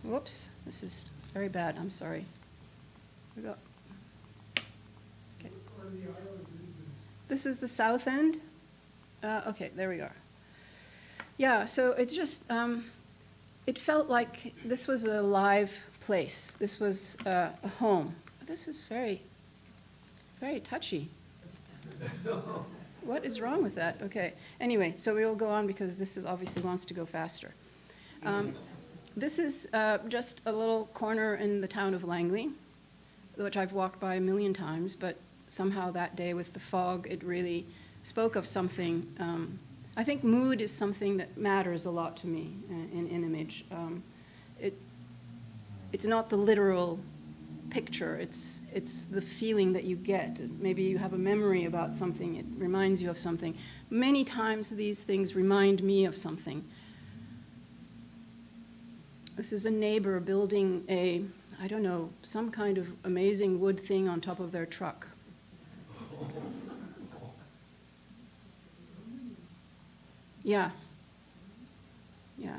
whoops, this is very bad, I'm sorry. We got, okay. This is the south end? Okay, there we are. Yeah, so it's just, it felt like this was a live place. This was a home. This is very, very touchy. What is wrong with that? Okay. Anyway, so we will go on because this is obviously wants to go faster. This is just a little corner in the town of Langley, which I've walked by a million times, but somehow that day with the fog, it really spoke of something. I think mood is something that matters a lot to me in image. It's not the literal picture, it's the feeling that you get. Maybe you have a memory about something, it reminds you of something. Many times these things remind me of something. This is a neighbor building I don't know, some kind of amazing wood thing on top of their truck. Yeah. Yeah.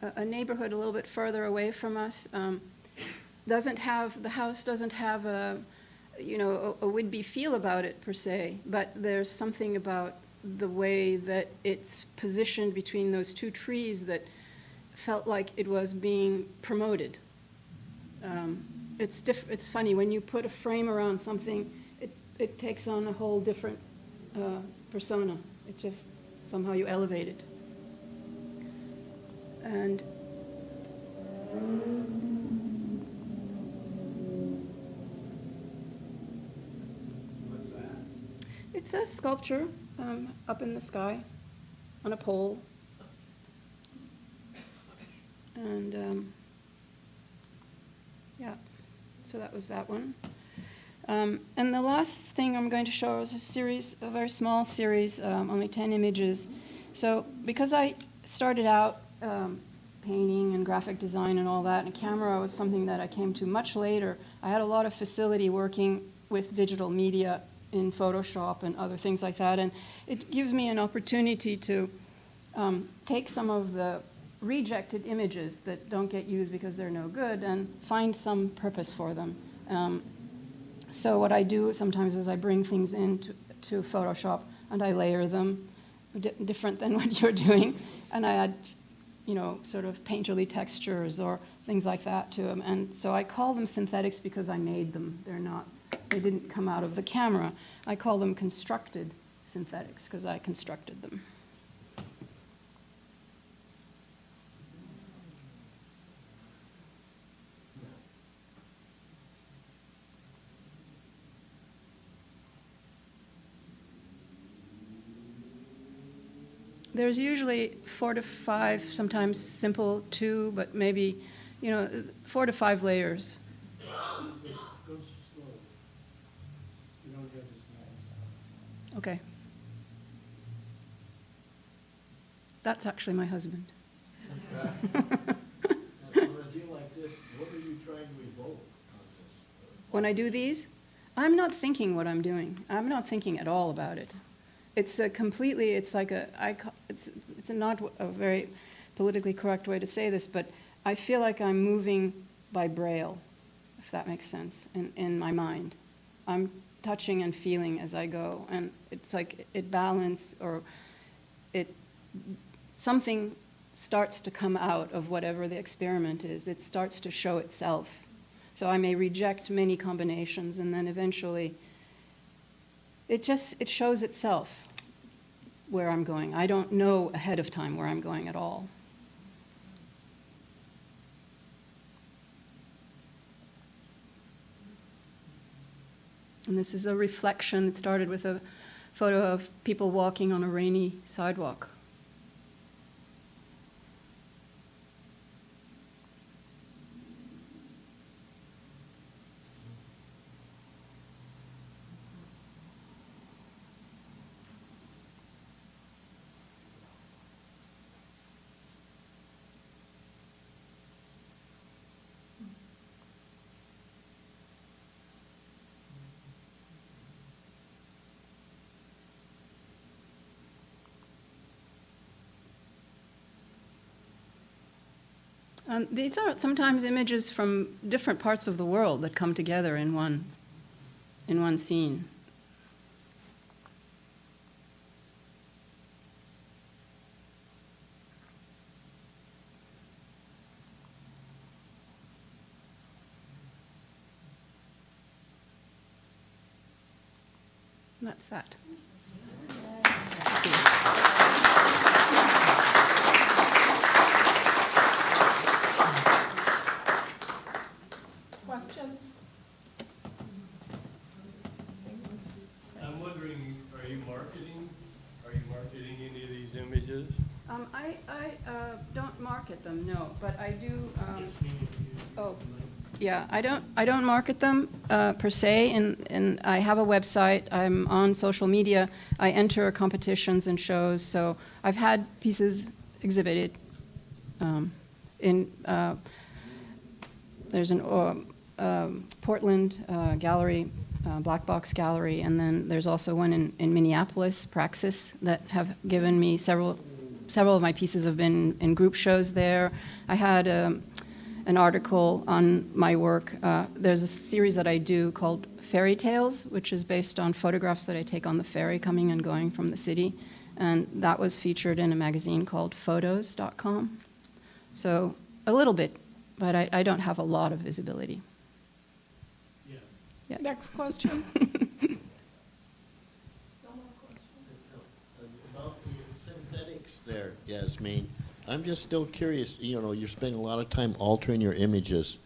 A neighborhood a little bit further away from us the house doesn't have a would-be feel about it per se, but there's something about the way that it's positioned between those two trees that felt like it was being promoted. It's funny, when you put a frame around something, it takes on a whole different persona. It just, somehow you elevate it. And What's that? it's a sculpture up in the sky on a pole. And yeah, so that was that one. And the last thing I'm going to show is a very small series, only 10 images. So because I started out painting and graphic design and all that, and camera was something that I came to much later, I had a lot of facility working with digital media in Photoshop and other things like that, and it gives me an opportunity to take some of the rejected images that don't get used because they're no good and find some purpose for them. So what I do sometimes is I bring things into Photoshop and I layer them, different than what you're doing, and I add, sort of painterly textures or things like that to them. And so I call them synthetics because I made them. They didn't come out of the camera. I call them constructed synthetics because I constructed them. There's usually 4 to 5, sometimes simple 2, but maybe, 4 to 5 layers. Go slow. You don't get this nice. Okay. That's actually my husband. Now, for a deal like this, what are you trying to evoke on this? When I do these, I'm not thinking what I'm doing. I'm not thinking at all about it. It's it's not a very politically correct way to say this, but I feel like I'm moving by braille, if that makes sense, in my mind. I'm touching and feeling as I go, and it's like it balanced, or something starts to come out of whatever the experiment is. It starts to show itself. So I may reject many combinations, and then eventually it shows itself where I'm going. I don't know ahead of time where I'm going at all. And this is a reflection that started with a photo of people walking on a rainy sidewalk. These are sometimes images from different parts of the world that come together in one scene. And that's that. Questions? I'm wondering, are you marketing any of these images? I don't market them, no, but I do. I don't market them per se, and I have a website. I'm on social media. I enter competitions and shows, so I've had pieces exhibited there's an Portland gallery, Black Box Gallery, and then there's also one in Minneapolis, Praxis, that have given me several of my pieces have been in group shows there. I had an article on my work. There's a series that I do called Fairy Tales, which is based on photographs that I take on the ferry coming and going from the city. And that was featured in a magazine called Photos.com. So a little bit, but I don't have a lot of visibility. Yeah. Next question. About the synthetics there, Yasmine, I'm just still curious, you know, you're spending a lot of time altering your images.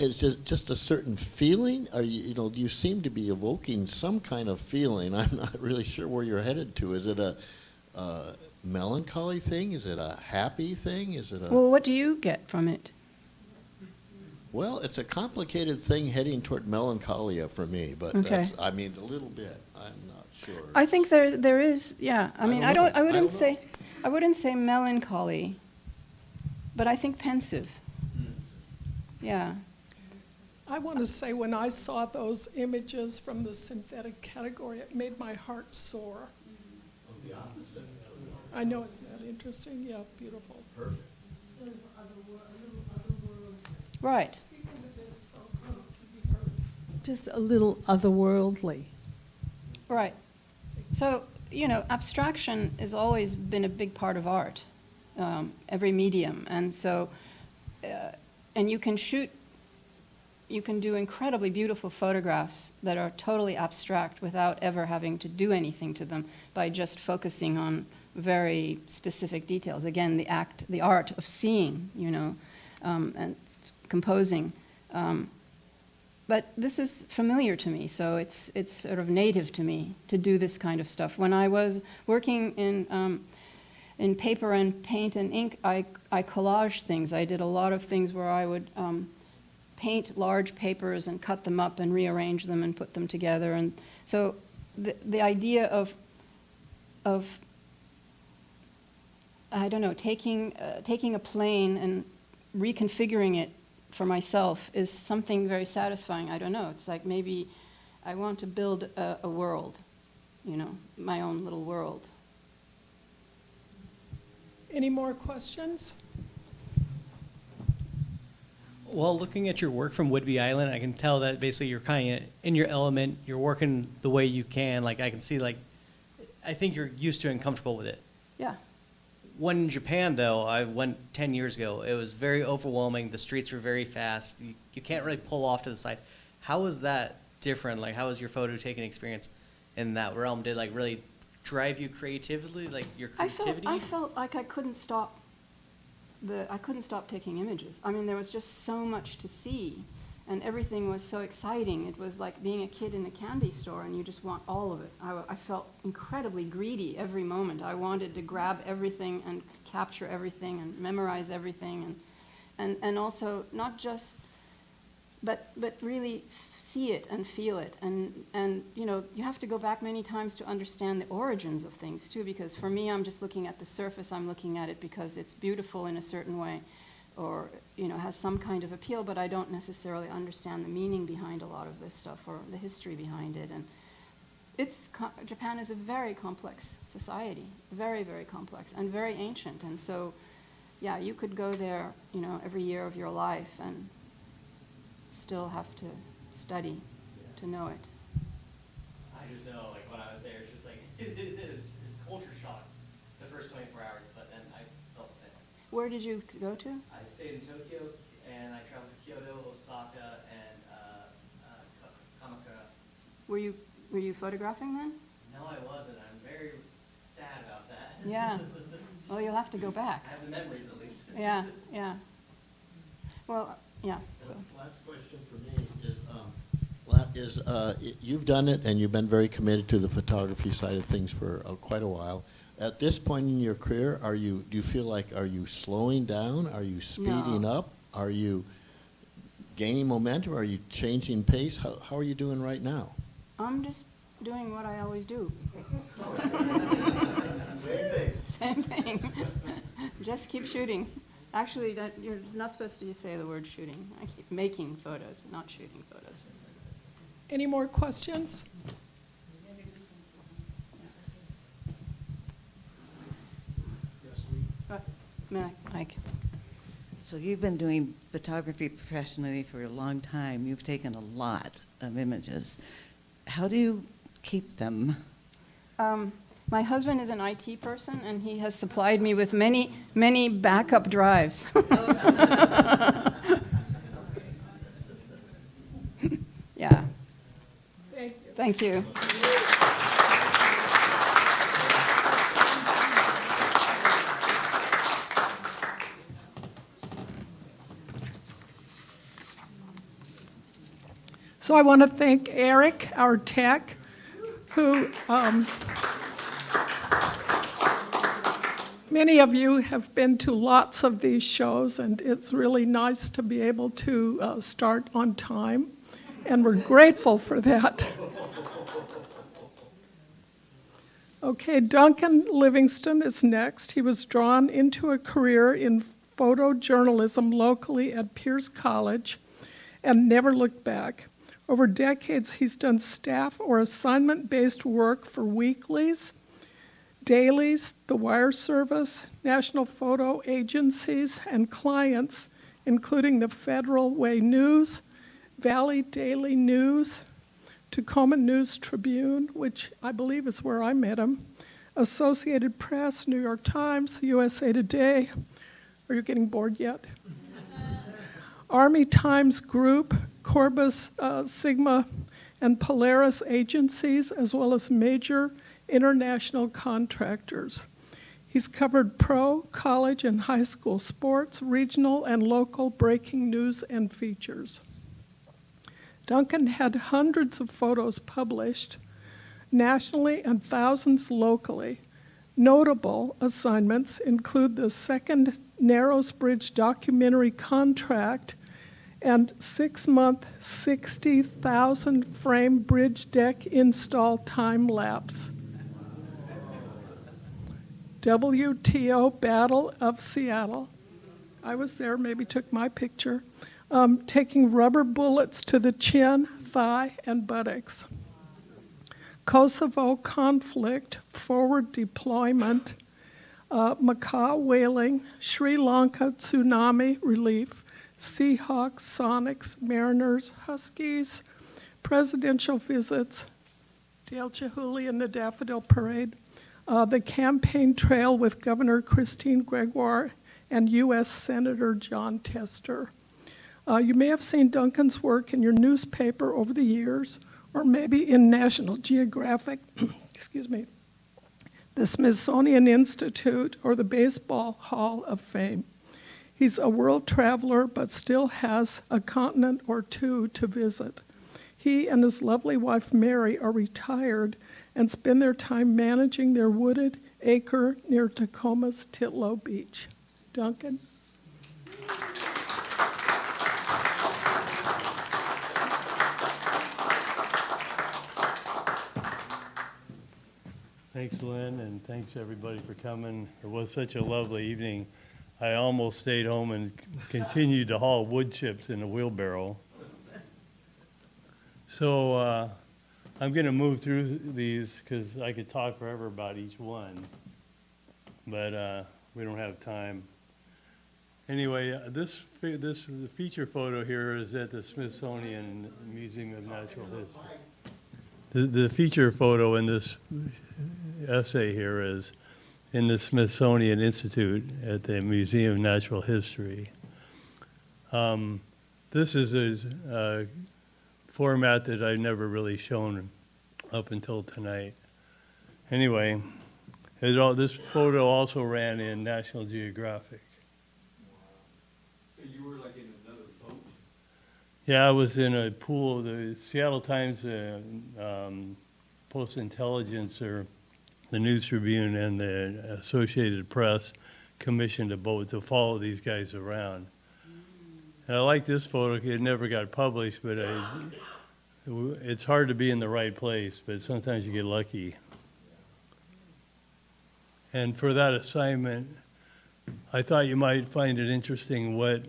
Is it just a certain feeling? Are you know, you seem to be evoking some kind of feeling. I'm not really sure where you're headed to. Is it a melancholy thing? Is it a happy thing? Is it a... Well, what do you get from it? Well, it's a complicated thing heading toward melancholia for me, but Okay. that's, I mean, a little bit. I'm not sure. I think there is, yeah. I mean, I don't know. I wouldn't say melancholy, but I think pensive. Yeah. I want to say when I saw those images from the synthetic category, it made my heart soar. The opposite. I know, isn't that interesting? Yeah, beautiful. Perfect. Right. Speak into this so it can be heard. Just a little otherworldly. Right. So, you know, abstraction has always been a big part of art, every medium. And so, and you can do incredibly beautiful photographs that are totally abstract without ever having to do anything to them by just focusing on very specific details. Again, the art of seeing, you know, and composing. But this is familiar to me, so it's sort of native to me to do this kind of stuff. When I was working in paper and paint and ink, I collaged things. I did a lot of things where I would paint large papers and cut them up and rearrange them and put them together. And so the idea of I don't know, taking a plane and reconfiguring it for myself is something very satisfying. I don't know. It's like maybe I want to build a world, you know, my own little world. Any more questions? Well, looking at your work from Whidbey Island, I can tell that basically you're kind of in your element. You're working the way you can. Like I can see, like I think you're used to and comfortable with it. Yeah. When in Japan, though, I went 10 years ago. It was very overwhelming. The streets were very fast. You can't really pull off to the side. How was that different? Like, how was your photo taking experience in that realm? Did it, like, really drive you creatively, like your creativity? I felt like I couldn't stop taking images. I mean, there was just so much to see, and everything was so exciting. It was like being a kid in a candy store, and you just want all of it. I felt incredibly greedy every moment. I wanted to grab everything and capture everything and memorize everything, and also not just, but really see it and feel it. And you know, you have to go back many times to understand the origins of things too, because for me, I'm just looking at the surface. I'm looking at it because it's beautiful in a certain way, or you know, has some kind of appeal, but I don't necessarily understand the meaning behind a lot of this stuff or the history behind it. And Japan is a very complex society, very, very complex and very ancient. And so, yeah, you could go there, you know, every year of your life and still have to study to know it. I just know, like, when I was there, it's just like, it is culture shock the first 24 hours, but then I felt the same. Where did you go to? I stayed in Tokyo, and I traveled to Kyoto, Osaka, and Kamakura. Were you photographing then? No, I wasn't. I'm very sad about that. Yeah. Well, you'll have to go back. I have the memories, at least. Yeah, yeah. Well, yeah. So. Last question for me is, you've done it and you've been very committed to the photography side of things for quite a while. At this point in your career, do you feel like, are you slowing down? Are you speeding up? Are you gaining momentum? Are you changing pace? How are you doing right now? I'm just doing what I always do. Same Same thing. Just keep shooting. Actually, you're not supposed to say the word shooting. I keep making photos, not shooting photos. Any more questions? Mike. So you've been doing photography professionally for a long time. You've taken a lot of images. How do you keep them? My husband is an IT person, and he has supplied me with many, many backup drives. Yeah. Thank you. Thank you. So I want to thank Erik, our tech, who many of you have been to lots of these shows, and it's really nice to be able to start on time, and we're grateful for that. Okay, Duncan Livingston is next. He was drawn into a career in photojournalism locally at Pierce College and never looked back. Over decades, he's done staff or assignment-based work for weeklies, dailies, the wire service, national photo agencies, and clients, including the Federal Way News, Valley Daily News, Tacoma News Tribune, which I believe is where I met him, Associated Press, New York Times, USA Today. Are you getting bored yet? Army Times Group, Corbus Sigma, and Polaris agencies, as well as major international contractors. He's covered pro, college, and high school sports, regional and local breaking news and features. Duncan had hundreds of photos published nationally and thousands locally. Notable assignments include the second Narrows Bridge documentary contract and 6-month, 60,000 frame bridge deck install time lapse. WTO Battle of Seattle. I was there, maybe took my picture. Taking rubber bullets to the chin, thigh, and buttocks. Kosovo conflict, forward deployment, Macaw whaling, Sri Lanka tsunami relief, Seahawks, Sonics, Mariners, Huskies, presidential visits, Dale Chihuly and the Daffodil Parade, the campaign trail with Governor Christine Gregoire and U.S. Senator John Tester. You may have seen Duncan's work in your newspaper over the years, or maybe in National Geographic, excuse me, the Smithsonian Institute, or the Baseball Hall of Fame. He's a world traveler, but still has a continent or two to visit. He and his lovely wife, Mary, are retired and spend their time managing their wooded acre near Tacoma's Titlow Beach. Duncan? Thanks, Lynn, and thanks everybody for coming. It was such a lovely evening. I almost stayed home and continued to haul wood chips in a wheelbarrow. So I'm going to move through these because I could talk forever about each one, but we don't have time. Anyway, this feature photo here is at the Smithsonian Museum of Natural History. The feature photo in this essay here is in the Smithsonian Institute at the Museum of Natural History. This is a format that I've never really shown up until tonight. Anyway, this photo also ran in National Geographic. So you were like in another boat? Yeah, I was in a pool. The Seattle Times Post-Intelligencer, or the News Tribune, and the Associated Press commissioned a boat to follow these guys around. And I like this photo. It never got published, but it's hard to be in the right place, but sometimes you get lucky. And for that assignment, I thought you might find it interesting what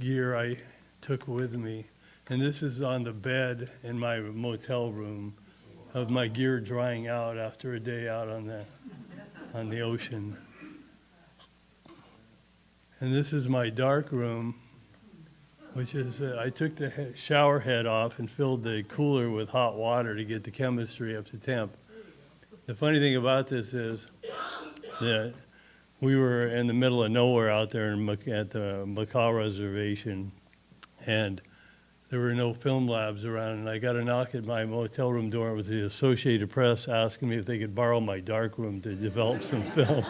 gear I took with me. And this is on the bed in my motel room of my gear drying out after a day out on the ocean. And this is my dark room, which is, I took the shower head off and filled the cooler with hot water to get the chemistry up to temp. The funny thing about this is that we were in the middle of nowhere out there at the Macaw Reservation, and there were no film labs around, and I got a knock at my motel room door. It was the Associated Press asking me if they could borrow my dark room to develop some film,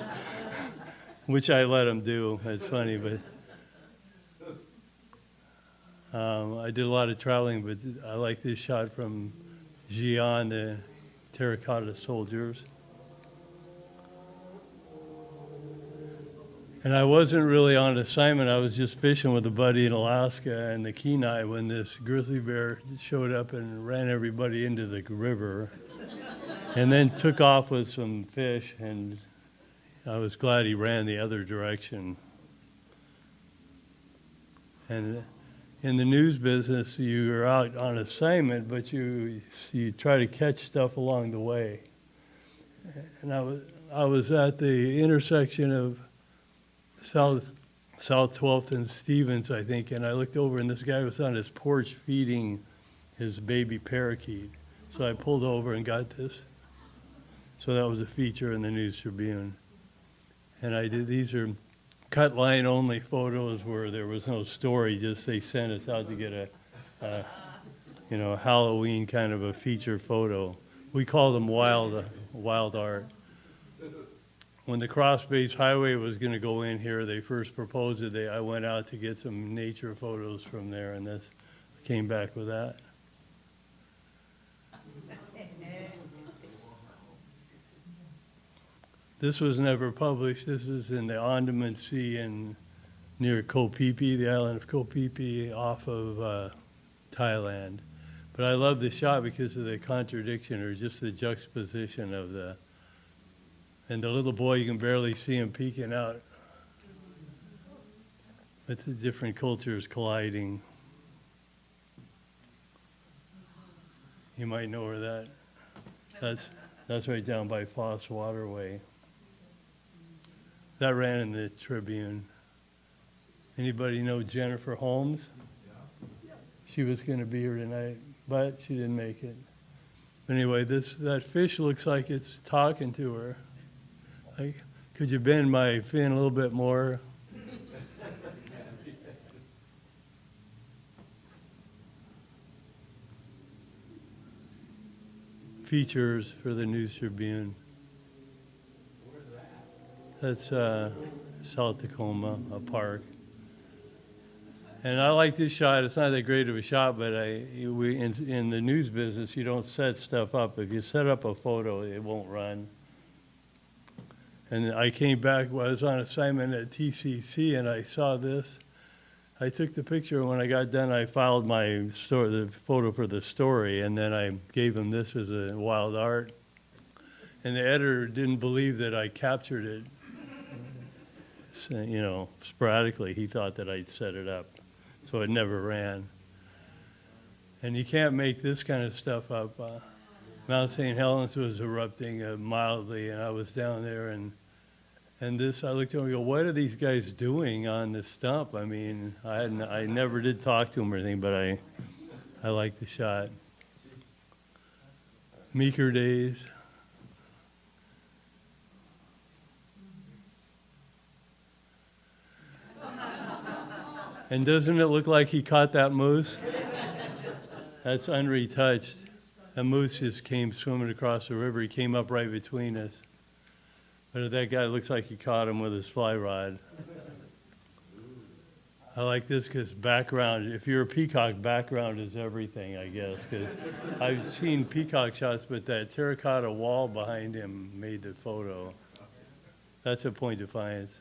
which I let them do. It's funny, but I did a lot of traveling, but I like this shot from Xi'an, the terracotta soldiers. And I wasn't really on assignment. I was just fishing with a buddy in Alaska and the Kenai when this grizzly bear showed up and ran everybody into the river and then took off with some fish, and I was glad he ran the other direction. And in the news business, you're out on assignment, but you try to catch stuff along the way. And I was at the intersection of South 12th and Stevens, I think, and I looked over and this guy was on his porch feeding his baby parakeet. So I pulled over and got this. So that was a feature in the News Tribune. And these are cut line only photos where there was no story, just they sent us out to get a Halloween kind of a feature photo. We call them wild art. When the Cross Base Highway was going to go in here, they first proposed it. I went out to get some nature photos from there, and this came back with that. This was never published. This is in the Andaman Sea near Koh Phi Phi, the island of Koh Phi Phi, off of Thailand. But I love the shot because of the contradiction, or just the juxtaposition of and the little boy, you can barely see him peeking out. But the different cultures colliding. You might know where that's right down by Foss Waterway. That ran in the Tribune. Anybody know Jennifer Holmes? She was going to be here tonight, but she didn't make it. Anyway, that fish looks like it's talking to her. Like, could you bend my fin a little bit more? Features for the News Tribune. That's South Tacoma, a park. And I like this shot. It's not that great of a shot, but in the news business, you don't set stuff up. If you set up a photo, it won't run. And I came back, I was on assignment at TCC, and I saw this. I took the picture, and when I got done, I filed the photo for the story, and then I gave him this as a wild art. And the editor didn't believe that I captured it, sporadically. He thought that I'd set it up, so it never ran. And you can't make this kind of stuff up. Mount St. Helens was erupting mildly, and I was down there, and this, I looked over and go, what are these guys doing on the stump? I mean, I never did talk to them or anything, but I like the shot. Meeker days. And doesn't it look like he caught that moose? That's unretouched. A moose just came swimming across the river. He came up right between us. But that guy looks like he caught him with his fly rod. I like this because background, if you're a peacock, background is everything, I guess. Because I've seen peacock shots, but that terracotta wall behind him made the photo. That's a point of defiance.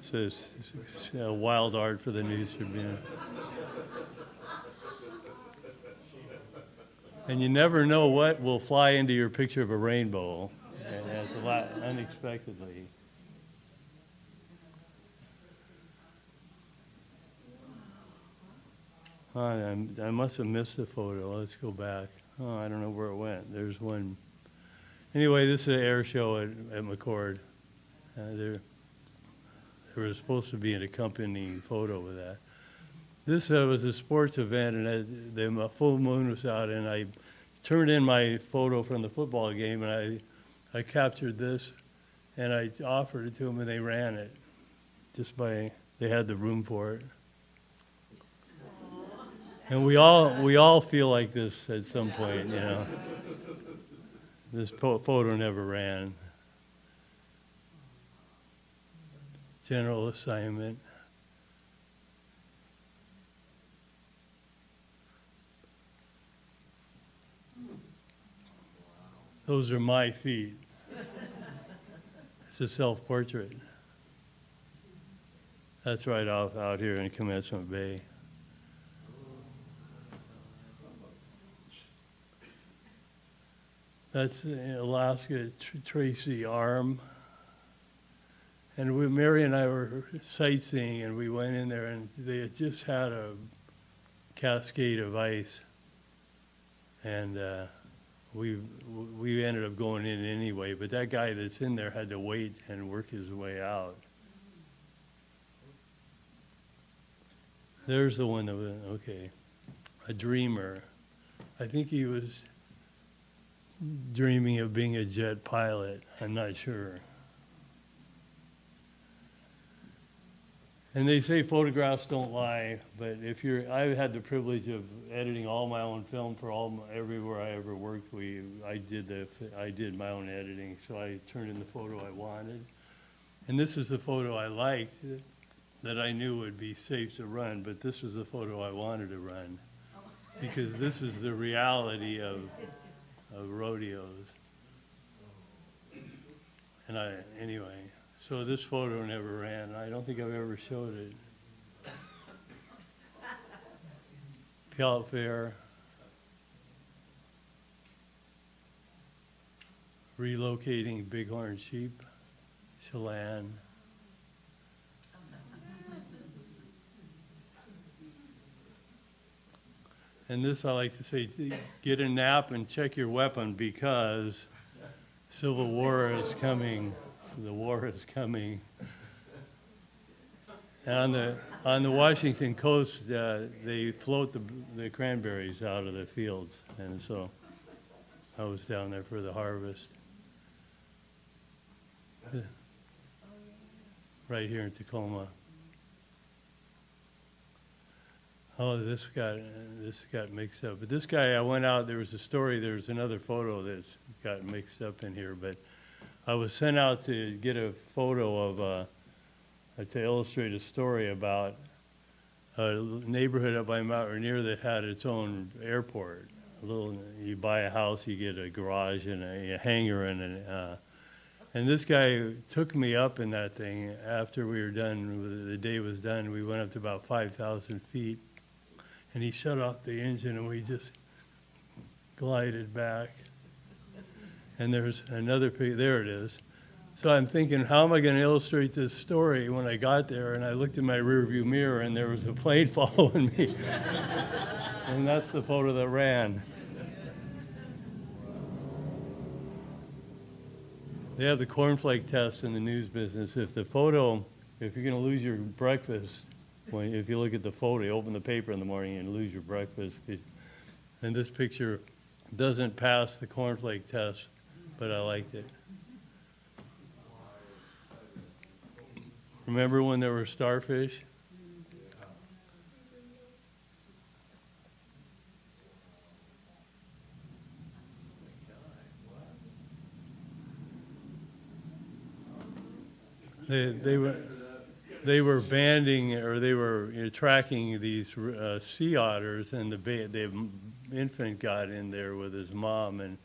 So it's wild art for the News Tribune. And you never know what will fly into your picture of a rainbow, and unexpectedly. I must have missed the photo. Let's go back. Oh, I don't know where it went. There's one. Anyway, this is an air show at McCord. There was supposed to be an accompanying photo with that. This was a sports event, and the full moon was out, and I turned in my photo from the football game, and I captured this, and I offered it to them, and they ran it. They had the room for it. And we all feel like this at some point, you know. This photo never ran. General assignment. Those are my feet. It's a self-portrait. That's right out here in Commencement Bay. That's Alaska Tracy Arm. And Mary and I were sightseeing, and we went in there, and they had just had a cascade of ice. And we ended up going in anyway, but that guy that's in there had to wait and work his way out. There's the one that was, okay, a dreamer. I think he was dreaming of being a jet pilot. I'm not sure. And they say photographs don't lie, but I had the privilege of editing all my own film for everywhere I ever worked. I did my own editing, so I turned in the photo I wanted. And this is the photo I liked that I knew would be safe to run, but this was the photo I wanted to run, because this is the reality of rodeos. And anyway. So this photo never ran. I don't think I've ever showed it. Puyallup Fair. Relocating bighorn sheep. Chelan. And this I like to say, get a nap and check your weapon, because Civil War is coming. The war is coming. And on the Washington coast, they float the cranberries out of the fields, and so I was down there for the harvest. Right here in Tacoma. Oh, this got mixed up. But this guy, I went out. There was a story. There was another photo that's got mixed up in here, but. I was sent out to get a photo of, to illustrate a story about a neighborhood up by Mount Rainier that had its own airport. You buy a house, you get a garage and a hangar, and this guy took me up in that thing after we were done. The day was done. We went up to about 5,000 feet, and he shut off the engine, and we just glided back. And there's another picture, there it is. So I'm thinking, how am I going to illustrate this story when I got there? And I looked in my rearview mirror, and there was a plane following me. And that's the photo that ran. They have the cornflake test in the news business. If you're going to lose your breakfast, if you look at the photo, you open the paper in the morning and lose your breakfast. And this picture doesn't pass the cornflake test, but I liked it. Remember when there were starfish? They were banding, or they were tracking these sea otters, and the infant got in there with his mom, and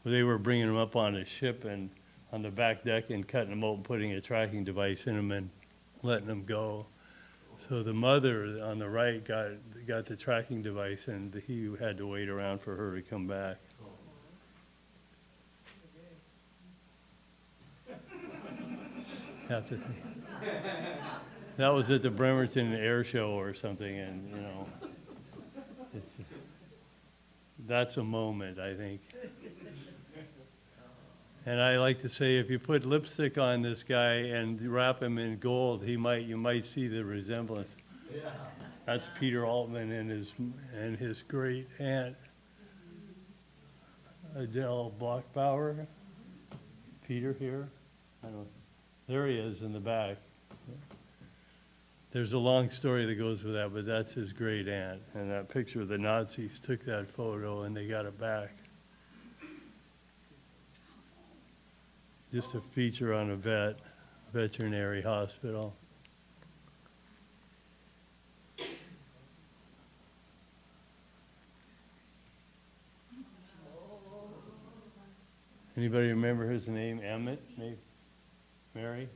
they were bringing them up on a ship and on the back deck and cutting them open, putting a tracking device in them and letting them go. So the mother on the right got the tracking device, and he had to wait around for her to come back. That was at the Bremerton Air Show or something, and that's a moment, I think. And I like to say, if you put lipstick on this guy and wrap him in gold, you might see the resemblance. Yeah. That's Peter Altman and his great aunt, Adele Blockbauer. Peter here, I don't. There he is in the back. There's a long story that goes with that, but that's his great aunt. And that picture, the Nazis took that photo and they got it back. Just a feature on a veterinary hospital. Anybody remember his name? Emmett? Maybe? Mary?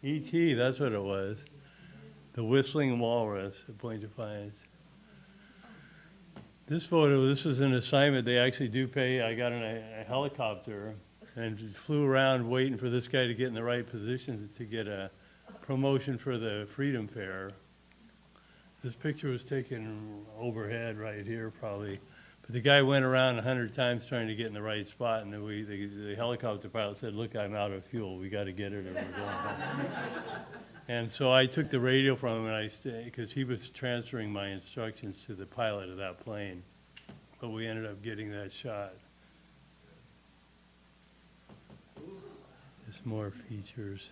E.T., that's what it was. The Whistling Walrus at Point Defiance. This photo, this was an assignment. They actually do pay. I got in a helicopter and flew around waiting for this guy to get in the right positions to get a promotion for the Freedom Fair. This picture was taken overhead right here probably. But the guy went around 100 times trying to get in the right spot, and the helicopter pilot said, "Look, I'm out of fuel. We got to get it or we're going home." And so I took the radio from him, because he was transferring my instructions to the pilot of that plane. But we ended up getting that shot. There's more features.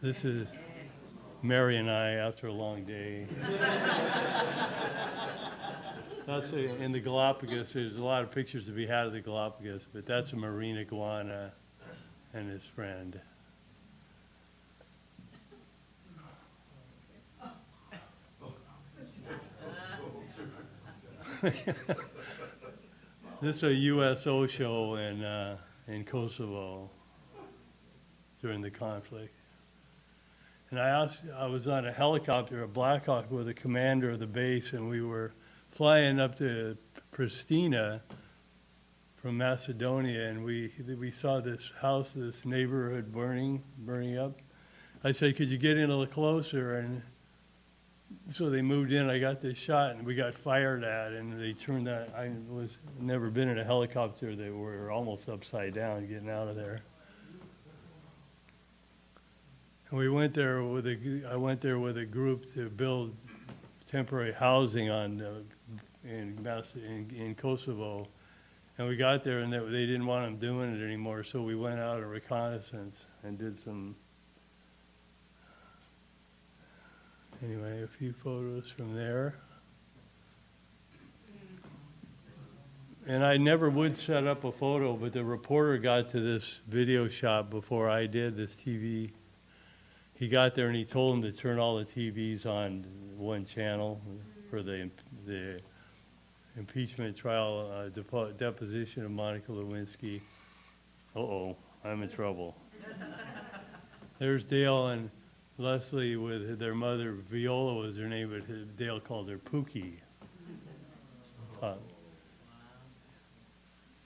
This is Mary and I after a long day. That's in the Galapagos. There's a lot of pictures to be had of the Galapagos, but that's a marine iguana and his friend. This is a USO show in Kosovo during the conflict. And I was on a helicopter, a Black Hawk, with the commander of the base, and we were flying up to Pristina from Macedonia, and we saw this house, this neighborhood burning up. I said, "Could you get in a little closer?" And so they moved in. I got this shot, and we got fired at, and they turned that. I was never been in a helicopter that were almost upside down getting out of there. And we went there I went there with a group to build temporary housing in Kosovo. And we got there, and they didn't want them doing it anymore, so we went out on reconnaissance and did some. Anyway, a few photos from there. And I never would set up a photo, but the reporter got to this video shop before I did, this TV. He got there and he told him to turn all the TVs on one channel for the impeachment trial, deposition of Monica Lewinsky. Uh-oh, I'm in trouble. There's Dale and Leslie with their mother. Viola was her name, but Dale called her Pookie.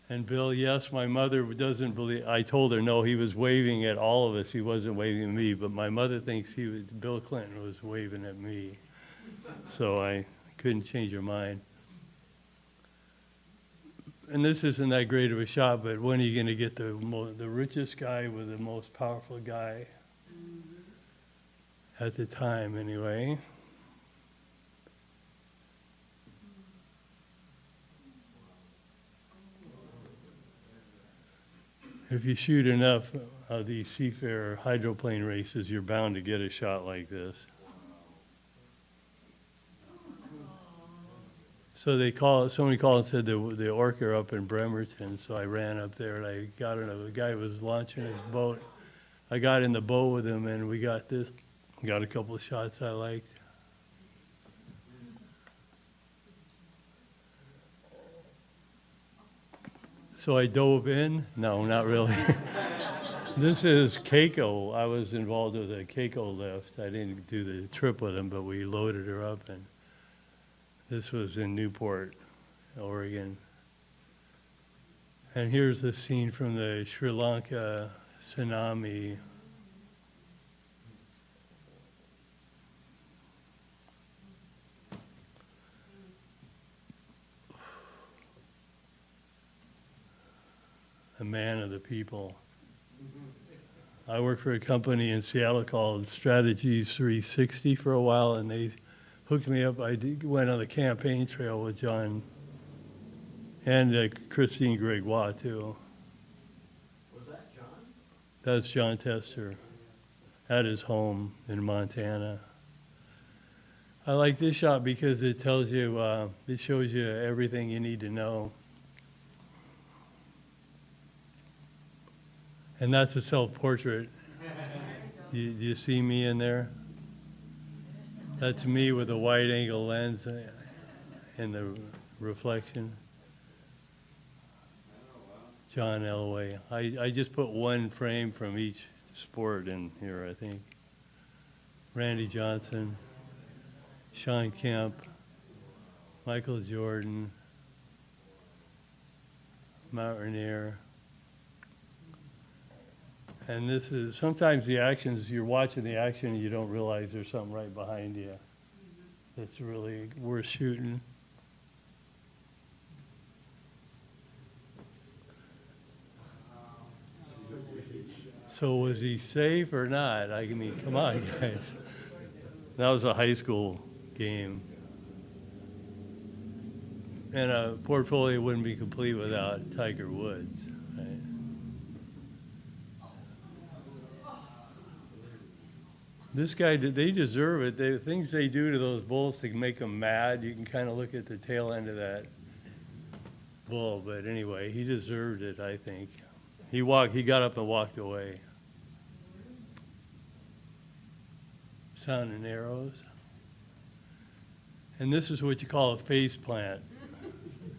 And Bill, yes, my mother doesn't believe. I told her, no, he was waving at all of us. He wasn't waving at me, but my mother thinks Bill Clinton was waving at me. So I couldn't change her mind. And this isn't that great of a shot, but when are you going to get the richest guy with the most powerful guy? At the time, anyway. If you shoot enough of these seafarer hydroplane races, you're bound to get a shot like this. So somebody called and said the orca up in Bremerton, so I ran up there and I got in, a guy was launching his boat. I got in the boat with him and we got a couple of shots I liked. So I dove in. No, not really. This is Keiko. I was involved with a Keiko lift. I didn't do the trip with him, but we loaded her up, and this was in Newport, Oregon. And here's a scene from the Sri Lanka tsunami. man of the people. I worked for a company in Seattle called Strategies 360 for a while, and they hooked me up. Went on the campaign trail with John and Christine Gregoire, too. Was that John? That's John Tester at his home in Montana. I like this shot because it tells you, it shows you everything you need to know. And that's a self-portrait. Do you see me in there? That's me with a wide-angle lens in the reflection. John Elway. I just put one frame from each sport in here, I think. Randy Johnson, Sean Kemp, Michael Jordan, Mountaineer. And this is, sometimes the actions, you're watching the action and you don't realize there's something right behind you that's really worth shooting. So was he safe or not? I mean, come on, guys. That was a high school game. And a portfolio wouldn't be complete without Tiger Woods, right? This guy, they deserve it. The things they do to those bulls to make them mad, you can kind of look at the tail end of that bull. But anyway, he deserved it, I think. He got up and walked away. Sound and arrows. And this is what you call a face plant.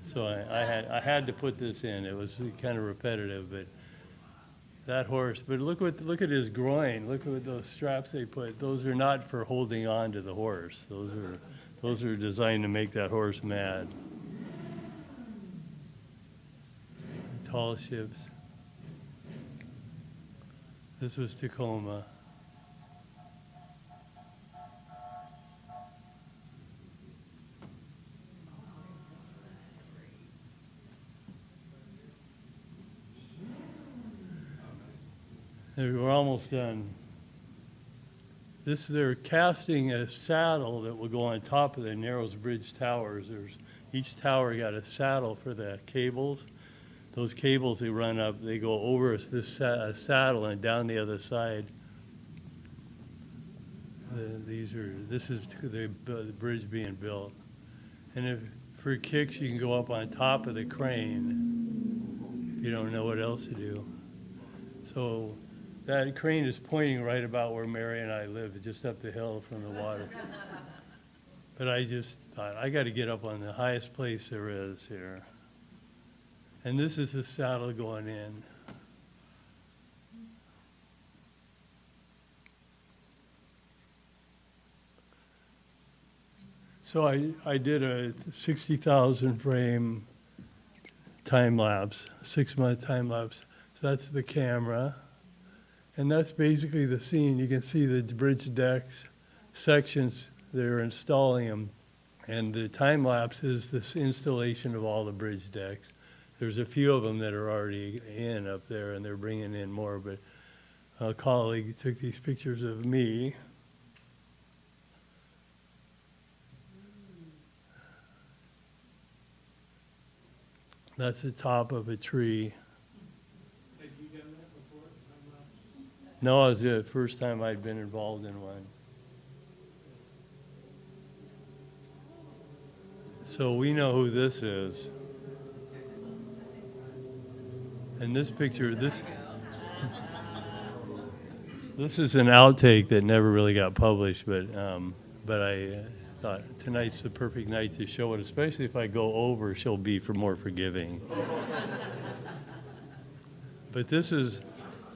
So I had to put this in. It was kind of repetitive, but that horse. But look at his groin. Look at those straps they put. Those are not for holding on to the horse. Those are designed to make that horse mad. Tall ships. This was Tacoma. We're almost done. They're casting a saddle that will go on top of the Narrows Bridge towers. Each tower got a saddle for the cables. Those cables they run up, they go over this saddle and down the other side. This is the bridge being built. And for kicks, you can go up on top of the crane if you don't know what else to do. So that crane is pointing right about where Mary and I live, just up the hill from the water. But I just thought, I got to get up on the highest place there is here. And this is the saddle going in. So I did a 60,000 frame time lapse, 6-month time lapse. So that's the camera. And that's basically the scene. You can see the bridge decks, sections, they're installing them. And the time lapse is this installation of all the bridge decks. There's a few of them that are already in up there, and they're bringing in more. But a colleague took these pictures of me. That's the top of a tree. Had you done that before? No, it was the first time I'd been involved in one. So we know who this is. And this picture, this is an outtake that never really got published, but I thought tonight's the perfect night to show it, especially if I go over, she'll be more forgiving. But this is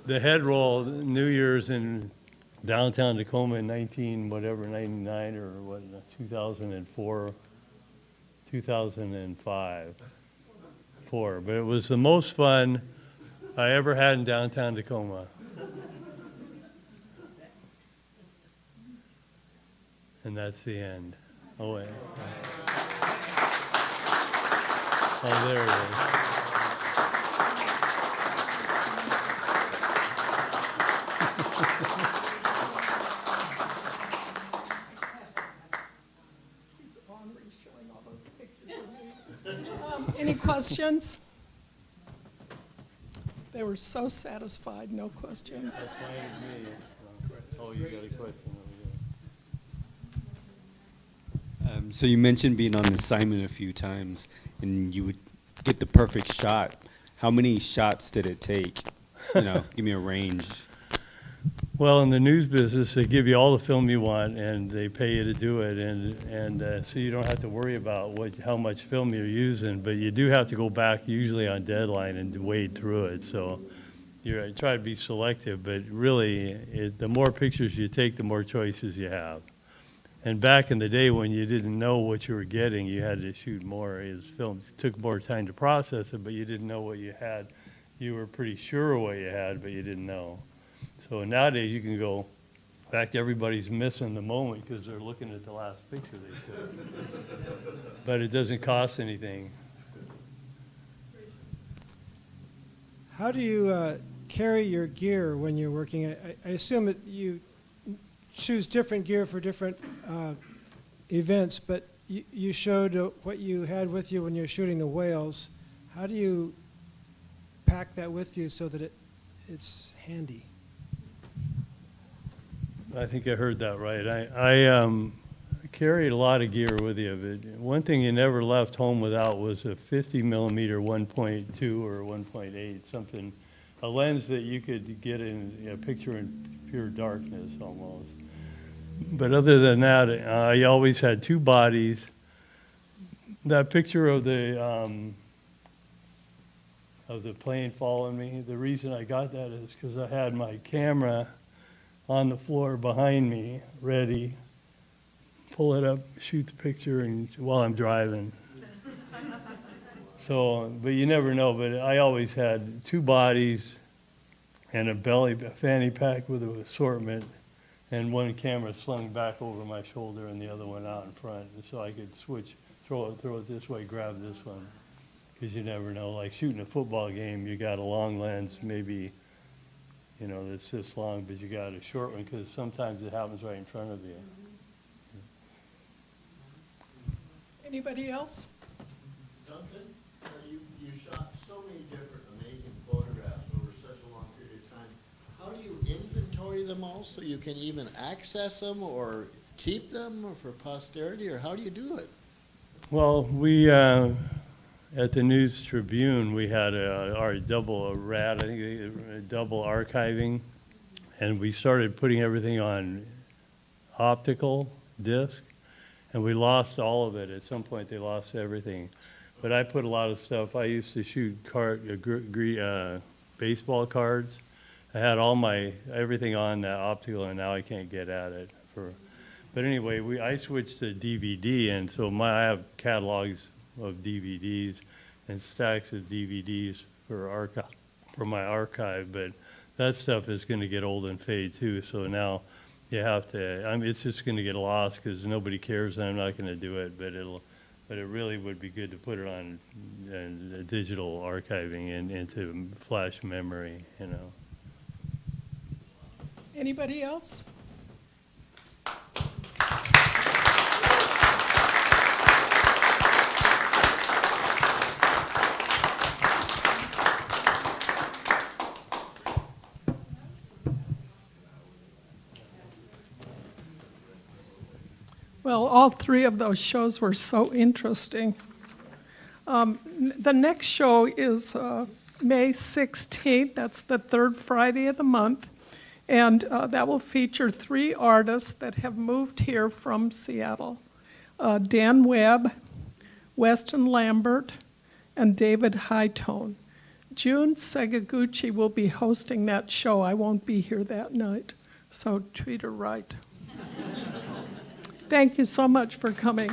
the head roll, New Year's in downtown Tacoma in 99 or what, 2004, 2005. But it was the most fun I ever had in downtown Tacoma. And that's the end. Oh, wait. Oh, there it is. Henri showing all those pictures of me. Any questions? They were so satisfied, no questions. Oh, you got a question over there. So you mentioned being on assignment a few times, and you would get the perfect shot. How many shots did it take? You know, give me a range. Well, in the news business, they give you all the film you want, and they pay you to do it, and so you don't have to worry about how much film you're using. But you do have to go back, usually on deadline, and wade through it. So you try to be selective, but really, the more pictures you take, the more choices you have. And back in the day when you didn't know what you were getting, you had to shoot more. It took more time to process it, but you didn't know what you had. You were pretty sure what you had, but you didn't know. So nowadays you can go, in fact, everybody's missing the moment because they're looking at the last picture they took. But it doesn't cost anything. How do you carry your gear when you're working? I assume that you choose different gear for different events, but you showed what you had with you when you're shooting the whales. How do you pack that with you so that it's handy? I think I heard that right. I carried a lot of gear with you, but one thing you never left home without was a 50 millimeter 1.2 or 1.8, something, a lens that you could get in a picture in pure darkness almost. But other than that, I always had two bodies. That picture of the plane following me, the reason I got that is because I had my camera on the floor behind me, ready, pull it up, shoot the picture while I'm driving. So, but you never know, but I always had two bodies and a fanny pack with an assortment, and one camera slung back over my shoulder and the other one out in front, so I could switch, throw it this way, grab this one, because you never know. Like shooting a football game, you got a long lens, maybe, you know, that's this long, but you got a short one because sometimes it happens right in front of you. Anybody else? Duncan, you shot so many different amazing photographs over such a long period of time. How do you inventory them all so you can even access them or keep them or for posterity, or how do you do it? Well, we, at the News Tribune, we had our double archiving, and we started putting everything on optical disc, and we lost all of it. At some point, they lost everything. But I put a lot of stuff. I used to shoot baseball cards. I had everything on that optical, and now I can't get at it. But anyway, I switched to DVD, and so I have catalogs of DVDs and stacks of DVDs for my archive, but that stuff is going to get old and fade too. So now you have to. It's just going to get lost because nobody cares, and I'm not going to do it. But it really would be good to put it on digital archiving and into flash memory. You know. Anybody else? Well, all three of those shows were so interesting. The next show is May 16th. That's the third Friday of the month. And that will feature three artists that have moved here from Seattle. Dan Webb, Weston Lambert, and David Hightone. June Sagaguchi will be hosting that show. I won't be here that night, so treat her right. Thank you so much for coming.